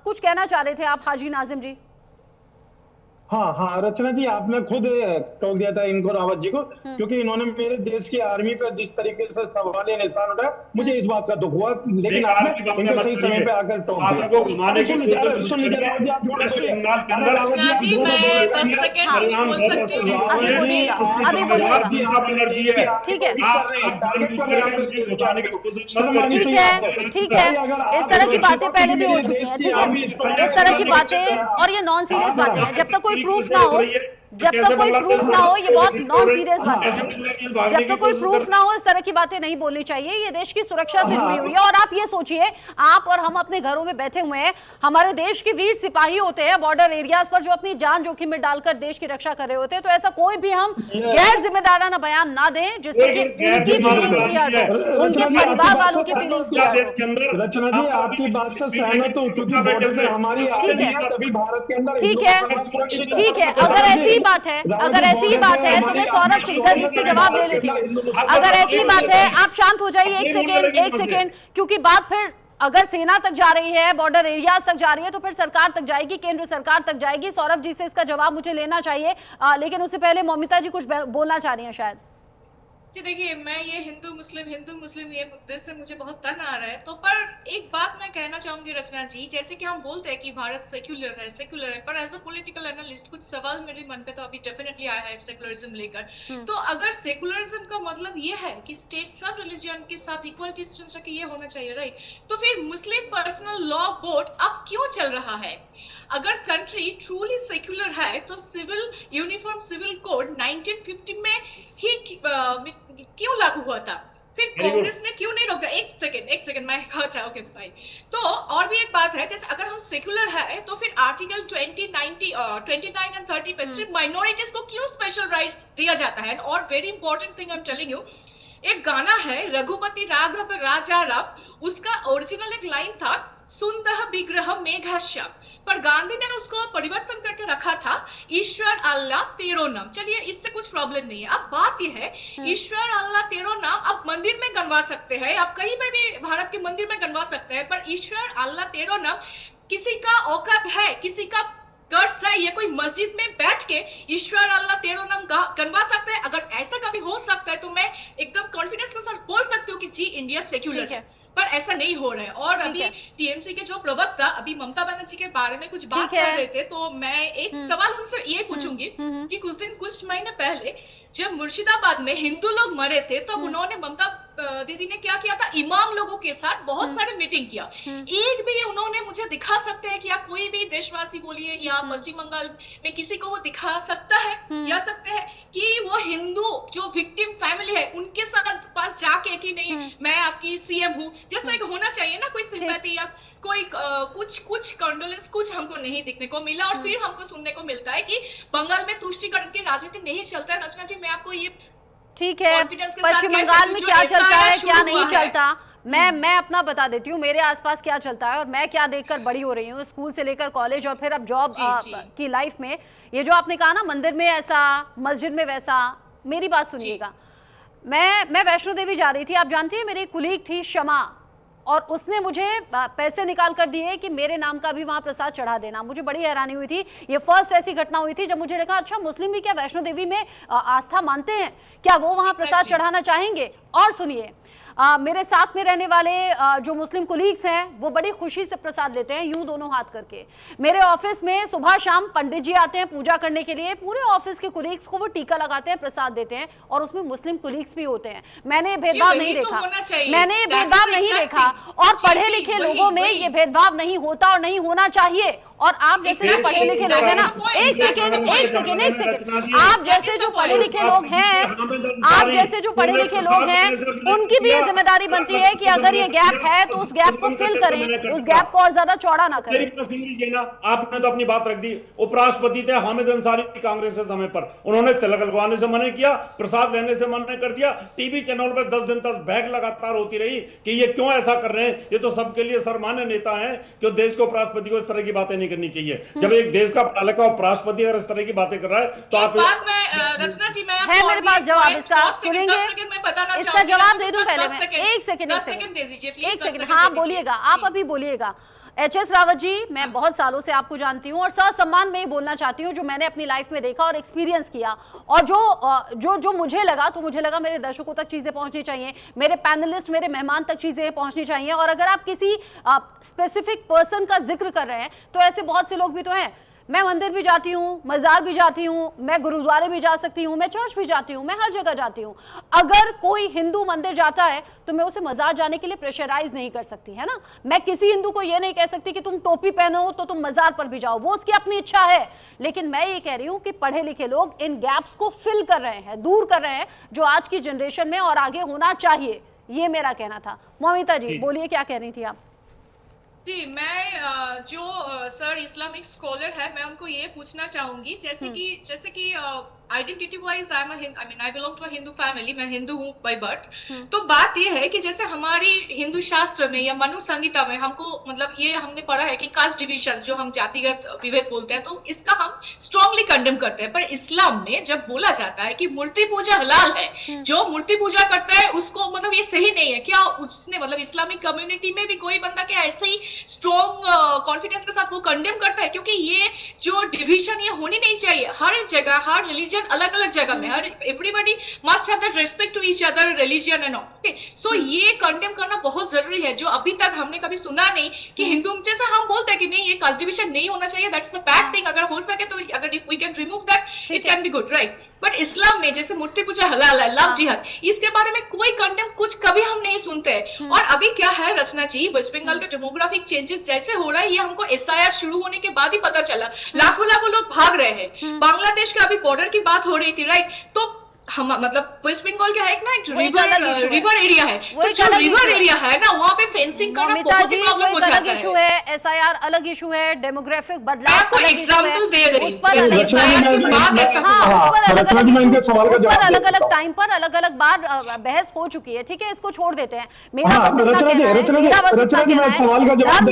F: कुछ कहना चाह रहे थे आप हाजी नाजिम जी?
N: हाँ रचना जी, आपने खुद टोक दिया था इनको, रावत जी को, क्योंकि इन्होंने मेरे देश की आर्मी पर जिस तरीके से सवाल निशान उठाया, मुझे इस बात का दुख हुआ, लेकिन आपने इनको सही समय पे आकर टोक दिया। सुन लीजिए रावत जी, आप झूठ बोल रहे हैं।
F: ठीक है, इस तरह की बातें पहले भी हो चुकी हैं, ठीक है, इस तरह की बातें, और ये नॉन सीरियस बातें हैं। जब तक कोई प्रूफ ना हो, जब तक कोई प्रूफ ना हो, ये बहुत नॉन सीरियस बात है। जब तक कोई प्रूफ ना हो इस तरह की बातें नहीं बोलनी चाहिए। ये देश की सुरक्षा से जुड़ी हुई है। और आप ये सोचिए, आप और हम अपने घरों में बैठे हुए हैं, हमारे देश के वीर सिपाही होते हैं बॉर्डर एरियाज पर जो अपनी जान जोखिम में डालकर देश की रक्षा कर रहे होते हैं, तो ऐसा कोई भी हम गैर जिम्मेदाराना बयान ना दें जिससे कि उनकी फीलिंग्स भी हर्ट हो, उनके परिवार वालों की फीलिंग्स भी हर्ट हो।
N: रचना जी, आपकी बात से सहमत हूं, क्योंकि बॉर्डर पे हमारी आर्मी है, तभी भारत के अंदर
F: ठीक है। अगर ऐसी बात है तो मैं सौरभ सिंघल जी से जवाब ले लेती हूँ। अगर ऐसी बात है, आप शांत हो जाइए एक सेकेंड, क्योंकि बात फिर अगर सेना तक जा रही है, बॉर्डर एरियाज तक जा रही है, तो फिर सरकार तक जाएगी, केंद्र सरकार तक जाएगी। सौरभ जी से इसका जवाब मुझे लेना चाहिए, लेकिन उससे पहले मौमिता जी कुछ बोलना चाह रही हैं शायद।
L: जी देखिए, मैं ये हिंदू मुस्लिम ये मुद्दे से मुझे बहुत तन आ रहा है, तो पर एक बात मैं कहना चाहूंगी रचना जी, जैसे कि हम बोलते हैं कि भारत सेक्युलर है, पर एज अ पॉलिटिकल एनालिस्ट कुछ सवाल मेरे मन पे तो अभी डेफिनेटली आया है सेकुलरिज्म लेकर। तो अगर सेकुलरिज्म का मतलब ये है कि स्टेट सब रिलीजन के साथ इक्वलिटी के ये होना चाहिए, राइट, तो फिर मुस्लिम पर्सनल लॉ बोर्ड अब क्यों चल रहा है? अगर कंट्री ट्रूली सेक्युलर है तो सिविल यूनिफॉर्म सिविल कोड 1950 में ही क्यों लागू हुआ था? फिर कांग्रेस ने क्यों नहीं रोका? एक सेकंड मैं अच्छा ओके फाइन। तो और भी एक बात है, जैसे अगर हम सेक्युलर है तो फिर आर्टिकल 29 एंड 30 पे सिर्फ माइनॉरिटीज को क्यों स्पेशल राइट्स दिया जाता है? और very important thing I am telling you, एक गाना है रघुपति राघव राजा राम, उसका ओरिजिनल एक लाइन था सुंदर विग्रह मेघाश्याम, पर गांधी ने उसको परिवर्तन करके रखा था ईश्वर अल्लाह तेरो नाम। चलिए, इससे कुछ प्रॉब्लम नहीं है। अब बात यह है, ईश्वर अल्लाह तेरो नाम आप मंदिर में गनवा सकते हैं, आप कहीं पे भी भारत के मंदिर में गनवा सकते हैं, पर ईश्वर अल्लाह तेरो नाम किसी का औकात है, किसी का गट्स है, ये कोई मस्जिद में बैठ के ईश्वर अल्लाह तेरो नाम गनवा सकते हैं? अगर ऐसा कभी हो सकता है तो मैं एकदम कॉन्फिडेंस के साथ बोल सकती हूँ कि जी इंडिया सेक्युलर है, पर ऐसा नहीं हो रहा है। और अभी टीएमसी के जो प्रवक्ता अभी ममता बनर्जी के बारे में कुछ बात कर रहे थे, तो मैं एक सवाल उनसे ये पूछूंगी कि कुछ महीने पहले जब मुर्शिदाबाद में हिंदू लोग मरे थे, तब उन्होंने ममता दीदी ने क्या किया था, इमाम लोगों के साथ बहुत सारे मीटिंग किया। एक भी उन्होंने मुझे दिखा सकते हैं कि या कोई भी देशवासी बोलिए या पश्चिम बंगाल में किसी को वो दिखा सकता है या सकते हैं कि वो हिंदू जो विक्टिम फैमिली है उनके साथ पास जाके कि नहीं मैं आपकी सीएम हूँ, जैसा एक होना चाहिए ना, कोई सिंपैथी या कोई कुछ कंडोलेंस कुछ हमको नहीं दिखने को मिला। और फिर हमको सुनने को मिलता है कि बंगाल में तुष्टीकरण की राजनीति नहीं चलता है। रचना जी, मैं आपको ये
F: ठीक है, पश्चिम बंगाल में क्या चलता है क्या नहीं चलता, मैं अपना बता देती हूँ, मेरे आसपास क्या चलता है और मैं क्या देखकर बड़ी हो रही हूँ, स्कूल से लेकर कॉलेज और फिर अब जॉब की लाइफ में। ये जो आपने कहा ना, मंदिर में ऐसा, मस्जिद में वैसा, मेरी बात सुनिएगा। मैं वैष्णो देवी जा रही थी, आप जानती हैं, मेरी कुलीग थी शमा, और उसने मुझे पैसे निकाल कर दिए कि मेरे नाम का भी वहां प्रसाद चढ़ा देना। मुझे बड़ी हैरानी हुई थी, ये फर्स्ट ऐसी घटना हुई थी जब मुझे लगा अच्छा मुस्लिम भी क्या वैष्णो देवी में आस्था मानते हैं, क्या वो वहां प्रसाद चढ़ाना चाहेंगे। और सुनिए, मेरे साथ में रहने वाले जो मुस्लिम कुलीग्स हैं वो बड़ी खुशी से प्रसाद लेते हैं, यूं दोनों हाथ करके। मेरे ऑफिस में सुबह शाम पंडित जी आते हैं पूजा करने के लिए, पूरे ऑफिस के कुलीग्स को वो टीका लगाते हैं, प्रसाद देते हैं, और उसमें मुस्लिम कुलीग्स भी होते हैं। मैंने भेदभाव नहीं देखा, मैंने भेदभाव नहीं देखा, और पढ़े लिखे लोगों में ये भेदभाव नहीं होता और नहीं होना चाहिए। और आप जैसे जो पढ़े लिखे लोग हैं ना, एक सेकेंड, आप जैसे जो पढ़े लिखे लोग हैं, आप जैसे जो पढ़े लिखे लोग हैं, उनकी भी ये जिम्मेदारी बनती है कि अगर ये गैप है तो उस गैप को फिल करें, उस गैप को और ज्यादा चौड़ा ना करें।
P: आपने तो अपनी बात रख दी। उपराष्ट्रपति थे हामिद अंसारी कांग्रेस के समय पर, उन्होंने तिलक लगवाने से मना किया, प्रसाद लेने से मना कर दिया, टीवी चैनल पर 10 दिन तक बहस लगातार होती रही कि ये क्यों ऐसा कर रहे हैं। ये तो सबके लिए सर्वमान्य नेता हैं कि देश के उपराष्ट्रपति को इस तरह की बातें नहीं करनी चाहिए। जब एक देश का पालक का उपराष्ट्रपति अगर इस तरह की बातें कर रहा है तो आप
L: रचना जी, मैं
F: है मेरे पास जवाब इसका, सुनेंगे इसका जवाब दे दूं पहले मैं। एक सेकंड
L: दे दीजिए प्लीज,
F: एक सेकंड, हाँ बोलिएगा, आप अभी बोलिएगा। एचएस रावत जी, मैं बहुत सालों से आपको जानती हूँ और ससम्मान में ही बोलना चाहती हूँ, जो मैंने अपनी लाइफ में देखा और एक्सपीरियंस किया, और जो मुझे लगा, तो मुझे लगा मेरे दर्शकों तक चीजें पहुंचनी चाहिए, मेरे पैनलिस्ट, मेरे मेहमान तक चीजें पहुंचनी चाहिए। और अगर आप किसी स्पेसिफिक पर्सन का जिक्र कर रहे हैं तो ऐसे बहुत से लोग भी तो हैं। मैं मंदिर भी जाती हूँ, मजार भी जाती हूँ, मैं गुरुद्वारे भी जा सकती हूँ, मैं चर्च भी जाती हूँ, मैं हर जगह जाती हूँ। अगर कोई हिंदू मंदिर जाता है तो मैं उसे मजार जाने के लिए प्रेशराइज नहीं कर सकती, है ना। मैं किसी हिंदू को यह नहीं कह सकती कि तुम टोपी पहनो तो तुम मजार पर भी जाओ, वो उसकी अपनी इच्छा है। लेकिन मैं ये कह रही हूँ कि पढ़े लिखे लोग इन गैप्स को फिल कर रहे हैं, दूर कर रहे हैं, जो आज की जनरेशन में और आगे होना चाहिए, ये मेरा कहना था। मोमिता जी बोलिए, क्या कह रही थी आप?
L: जी, मैं जो सर इस्लामिक स्कॉलर है, मैं उनको ये पूछना चाहूंगी, जैसे कि identity wise I belong to a Hindu family, मैं हिंदू हूँ बाय बर्थ। तो बात ये है कि जैसे हमारी हिंदू शास्त्र में या मनु संहिता में हमको मतलब ये हमने पढ़ा है कि कास्ट डिवीजन, जो हम जातिगत विभेद बोलते हैं, तो इसका हम स्ट्रांगली कंडेम करते हैं। पर इस्लाम में जब बोला जाता है कि मूर्ति पूजा हलाल है, जो मूर्ति पूजा करता है उसको मतलब ये सही नहीं है क्या? उसने मतलब इस्लामिक कम्युनिटी में भी कोई बंदा क्या ऐसे ही स्ट्रॉन्ग कॉन्फिडेंस के साथ वो कंडेम करता है? क्योंकि ये जो डिवीजन ये होनी नहीं चाहिए। हर जगह हर रिलीजन अलग अलग जगह में, हर everybody must have that respect to each other religion and all. Okay, so ये कंडेम करना बहुत जरूरी है, जो अभी तक हमने कभी सुना नहीं कि हिंदू जैसा हम बोलते हैं कि नहीं ये कास्ट डिवीजन नहीं होना चाहिए, दैट्स अ बैड थिंग। अगर हो सके तो अगर we can remove that, it can be good, right. But इस्लाम में जैसे मूर्ति पूजा हलाल है, लव जिहाद, इसके बारे में कोई कंडेम कुछ कभी हम नहीं सुनते। और अभी क्या है रचना जी, वेस्ट बंगाल का डेमोग्राफिक चेंजेस जैसे हो रहा है, ये हमको एसआईआर शुरू होने के बाद ही पता चला। लाखों लोग भाग रहे हैं। बांग्लादेश का अभी बॉर्डर की बात हो रही थी, राइट। तो हम मतलब वेस्ट बंगाल क्या है ना, एक रिवर एरिया है, तो जो रिवर एरिया है ना वहाँ पे फेंसिंग करना बहुत ही प्रॉब्लम हो जाता है।
F: एसआईआर अलग इशू है, डेमोग्राफिक बदलाव
L: एग्जांपल दे रही
F: उस पर अलग अलग टाइम पर अलग अलग बार बहस हो चुकी है, ठीक है, इसको छोड़ देते हैं। मेरा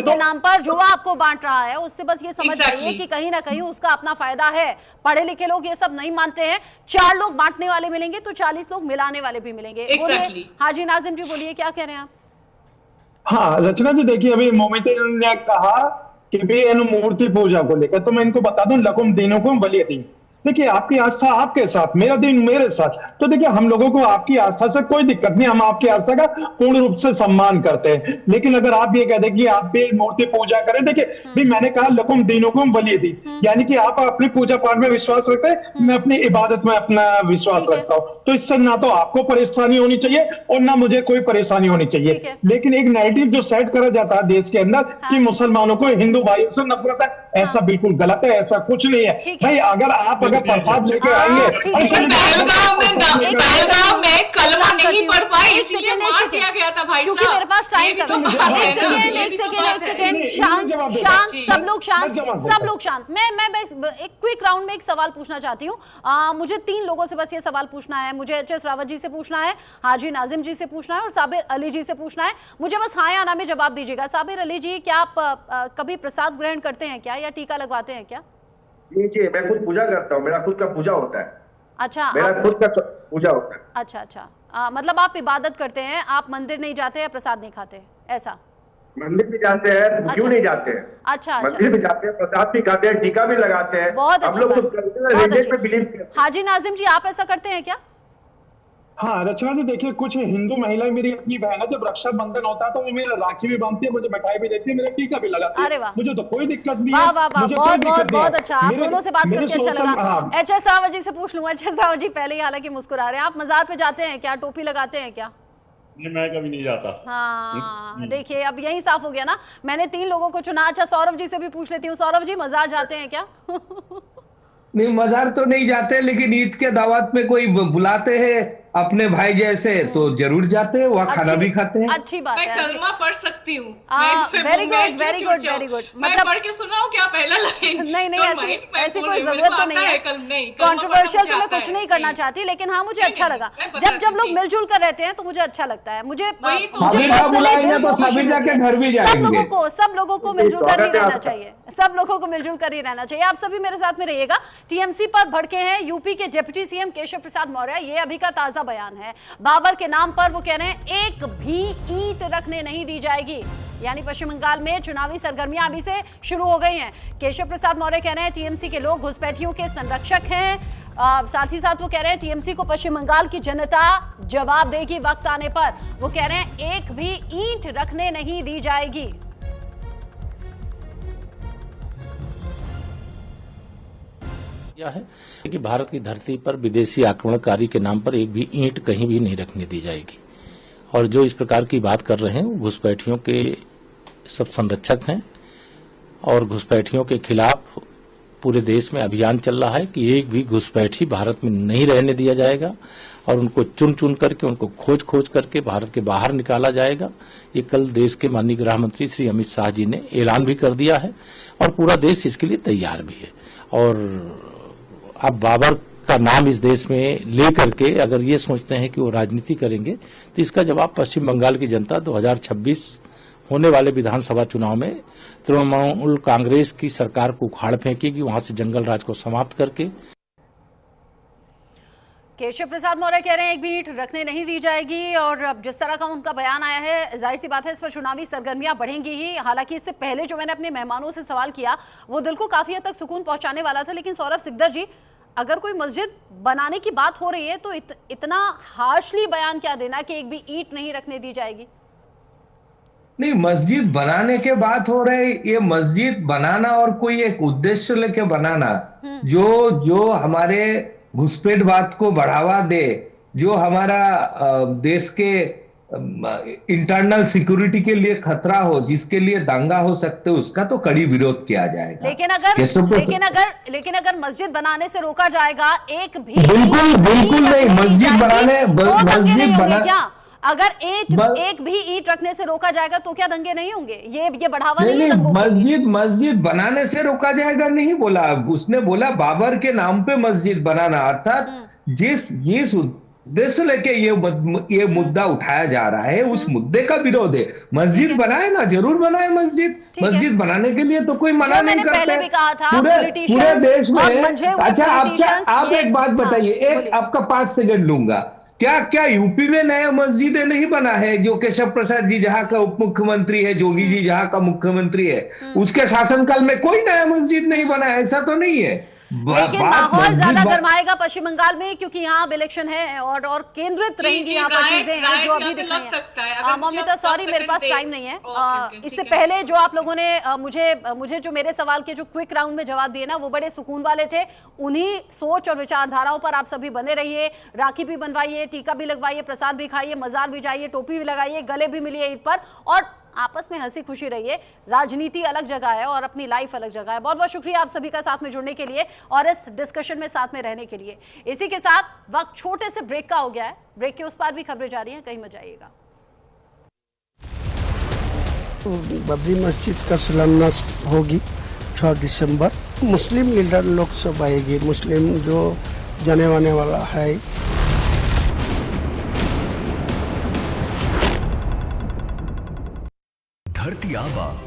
F: के नाम पर जो आपको बांट रहा है उससे बस ये समझ जाइए कि कहीं ना कहीं उसका अपना फायदा है। पढ़े लिखे लोग ये सब नहीं मानते हैं। 4 लोग बांटने वाले मिलेंगे तो 40 लोग मिलाने वाले भी मिलेंगे।
L: Exactly.
F: हाजी नाजिम जी बोलिए, क्या कह रहे हैं आप?
N: हाँ रचना जी, देखिए अभी मोमिता ने कहा कि भी इन मूर्ति पूजा को लेकर, तो मैं इनको बता दूं, लकुम दीनुकुम वलिय दीन। देखिए, आपकी आस्था आपके साथ, मेरा दिन मेरे साथ। तो देखिए, हम लोगों को आपकी आस्था से कोई दिक्कत नहीं, हम आपकी आस्था का पूर्ण रूप से सम्मान करते हैं। लेकिन अगर आप ये कहते हैं कि आप भी मूर्ति पूजा करें, देखिए भी मैंने कहा लकुम दीनुकुम वलिय दीन, यानी कि आप अपनी पूजा पाठ में विश्वास रखते हैं, मैं अपनी इबादत में अपना विश्वास रखता हूँ। तो इससे ना तो आपको परेशानी होनी चाहिए और ना मुझे कोई परेशानी होनी चाहिए। लेकिन एक नैरेटिव जो सेट करा जाता है देश के अंदर कि मुसलमानों को हिंदू भाइयों से नफरत है, ऐसा बिल्कुल गलत है, ऐसा कुछ नहीं है भाई। अगर प्रसाद लेके आएंगे,
L: पहलगाम में कलमा नहीं पढ़ पाए, इसलिए मार दिया गया था भाई साहब।
F: मेरे पास टाइम एक सेकंड, शांत, सब लोग शांत। मैं एक क्विक राउंड में एक सवाल पूछना चाहती हूँ। मुझे 3 लोगों से बस ये सवाल पूछना है। मुझे HS रावत जी से पूछना है, हाजी नाजिम जी से पूछना है और साबिर अली जी से पूछना है। मुझे बस हाँ या ना में जवाब दीजिएगा। साबिर अली जी, क्या आप कभी प्रसाद ग्रहण करते हैं क्या, या टीका लगवाते हैं क्या?
K: जी, मैं खुद पूजा करता हूँ, मेरा खुद का पूजा होता है।
F: अच्छा,
K: मेरा खुद का पूजा होता है।
F: अच्छा, मतलब आप इबादत करते हैं, आप मंदिर नहीं जाते या प्रसाद नहीं खाते, ऐसा?
K: मंदिर भी जाते हैं, क्यों नहीं जाते हैं?
F: अच्छा,
K: मंदिर भी जाते हैं, प्रसाद भी खाते हैं, टीका भी लगाते हैं।
F: बहुत
K: हम लोग तो कल्चरल हेरिटेज पे बिलीव करते हैं।
F: हाजी नाजिम जी, आप ऐसा करते हैं क्या?
N: हाँ रचना जी, देखिए कुछ हिंदू महिलाएं, मेरी अपनी बहन है, जब रक्षाबंधन होता है तो वो मेरा राखी भी बांधती है, मुझे मिठाई भी देती है, मेरा टीका भी लगाती है। मुझे तो कोई दिक्कत नहीं है।
F: बहुत अच्छा, आप दोनों से बात करके अच्छा लगा। HS रावत जी से पूछ लूं। HS रावत जी पहले ही हालांकि मुस्कुरा रहे हैं, आप मजार पे जाते हैं क्या, टोपी लगाते हैं क्या?
P: नहीं, मैं कभी नहीं जाता।
F: हाँ, देखिए अब यही साफ हो गया ना। मैंने 3 लोगों को चुना। अच्छा, सौरभ जी से भी पूछ लेती हूँ। सौरभ जी, मजार जाते हैं क्या?
M: नहीं, मजार तो नहीं जाते, लेकिन ईद के दावत में कोई बुलाते हैं अपने भाई जैसे तो जरूर जाते हैं, वहाँ खाना भी खाते हैं।
F: अच्छी बात है।
L: मैं कलमा पढ़ सकती हूँ।
F: Very good, very good, very good.
L: मैं पढ़ के सुनाऊं क्या पहला लाइन?
F: नहीं, ऐसी कोई जरूरत तो नहीं है। कंट्रोवर्शियल तो मैं कुछ नहीं करना चाहती, लेकिन हाँ मुझे अच्छा लगा जब लोग मिलजुल कर रहते हैं, तो मुझे अच्छा लगता है। मुझे सब लोगों को मिलजुल कर ही रहना चाहिए, सब लोगों को मिलजुल कर ही रहना चाहिए। आप सभी मेरे साथ में रहिएगा। TMC पर भड़के हैं यूपी के डिप्टी CM केशव प्रसाद मौर्य। ये अभी का ताजा बयान है। बाबर के नाम पर वो कह रहे हैं एक भी ईंट रखने नहीं दी जाएगी। यानी पश्चिम बंगाल में चुनावी सरगर्मियां अभी से शुरू हो गई हैं। केशव प्रसाद मौर्य कह रहे हैं TMC के लोग घुसपैठियों के संरक्षक हैं। साथ ही साथ वो कह रहे हैं TMC को पश्चिम बंगाल की जनता जवाब देगी वक्त आने पर। वो कह रहे हैं एक भी ईंट रखने नहीं दी जाएगी।
S: है कि भारत की धरती पर विदेशी आक्रमणकारी के नाम पर एक भी ईंट कहीं भी नहीं रखने दी जाएगी। और जो इस प्रकार की बात कर रहे हैं वो घुसपैठियों के सब संरक्षक हैं और घुसपैठियों के खिलाफ पूरे देश में अभियान चल रहा है कि एक भी घुसपैठी भारत में नहीं रहने दिया जाएगा और उनको चुन चुन करके, उनको खोज खोज करके भारत के बाहर निकाला जाएगा। ये कल देश के माननीय गृह मंत्री श्री अमित शाह जी ने ऐलान भी कर दिया है और पूरा देश इसके लिए तैयार भी है। और अब बाबर का नाम इस देश में ले करके अगर ये सोचते हैं कि वो राजनीति करेंगे, तो इसका जवाब पश्चिम बंगाल की जनता 2026 होने वाले विधानसभा चुनाव में तृणमूल कांग्रेस की सरकार को उखाड़ फेंकेगी, वहां से जंगल राज को समाप्त करके।
F: केशव प्रसाद मौर्य कह रहे हैं एक भी ईंट रखने नहीं दी जाएगी। और अब जिस तरह का उनका बयान आया है, जाहिर सी बात है इस पर चुनावी सरगर्मियां बढ़ेंगी ही। हालांकि इससे पहले जो मैंने अपने मेहमानों से सवाल किया वो दिल को काफी हद तक सुकून पहुंचाने वाला था। लेकिन सौरभ सिकदर जी, अगर कोई मस्जिद बनाने की बात हो रही है तो इतना हार्शली बयान क्या देना कि एक भी ईंट नहीं रखने दी जाएगी?
M: नहीं, मस्जिद बनाने के बात हो रहे, ये मस्जिद बनाना और कोई एक उद्देश्य लेके बनाना जो हमारे घुसपैठवाद को बढ़ावा दे, जो हमारा देश के इंटरनल सिक्योरिटी के लिए खतरा हो, जिसके लिए दांगा हो सकते, उसका तो कड़ी विरोध किया जाएगा।
F: लेकिन अगर मस्जिद बनाने से रोका जाएगा, एक भी
M: बिल्कुल नहीं, मस्जिद
F: क्या अगर एक भी ईंट रखने से रोका जाएगा तो क्या दंगे नहीं होंगे? ये बढ़ावा नहीं,
M: मस्जिद बनाने से रोका जाएगा नहीं बोला, उसने बोला बाबर के नाम पे मस्जिद बनाना, अर्थात जिस उद्देश्य लेके ये मुद्दा उठाया जा रहा है उस मुद्दे का विरोध है। मस्जिद बनाए ना, जरूर बनाए मस्जिद बनाने के लिए तो कोई मना नहीं करता पूरे देश में। अच्छा, आप एक बात बताइए, एक आपका 5 सेकंड लूंगा। क्या क्या यूपी में नया मस्जिदें नहीं बना है? जो केशव प्रसाद जी जहां का उप मुख्यमंत्री है, जोगी जी जहां का मुख्यमंत्री है, उसके शासनकाल में कोई नया मस्जिद नहीं बना, ऐसा तो नहीं है।
F: लेकिन माहौल ज्यादा गरमाएगा पश्चिम बंगाल में, क्योंकि यहाँ अब इलेक्शन है और केंद्रित रहेंगी यहाँ पर चीजें हैं जो अभी दिख रही हैं। ममिता सॉरी, मेरे पास टाइम नहीं है। इससे पहले जो आप लोगों ने मुझे जो मेरे सवाल के जो क्विक राउंड में जवाब दिए ना, वो बड़े सुकून वाले थे। उन्हीं सोच और विचारधाराओं पर आप सभी बने रहिए। राखी भी बनवाइए, टीका भी लगवाइए, प्रसाद भी खाइए, मजार भी जाइए, टोपी भी लगाइए, गले भी मिलिए ईद पर, और आपस में हंसी खुशी रहिए। राजनीति अलग जगह है और अपनी लाइफ अलग जगह है। बहुत बहुत शुक्रिया आप सभी का साथ में जुड़ने के लिए और इस डिस्कशन में साथ में रहने के लिए। इसी के साथ वक्त छोटे से ब्रेक का हो गया है। ब्रेक के उस पार भी खबरें जारी हैं, कहीं मत जाइएगा।
A: बाबरी मस्जिद का शिलान्यास होगी 6 दिसंबर। मुस्लिम लीडर लोग सब आएगी, मुस्लिम जो जाने वाने वाला है।
Q: धरती आबा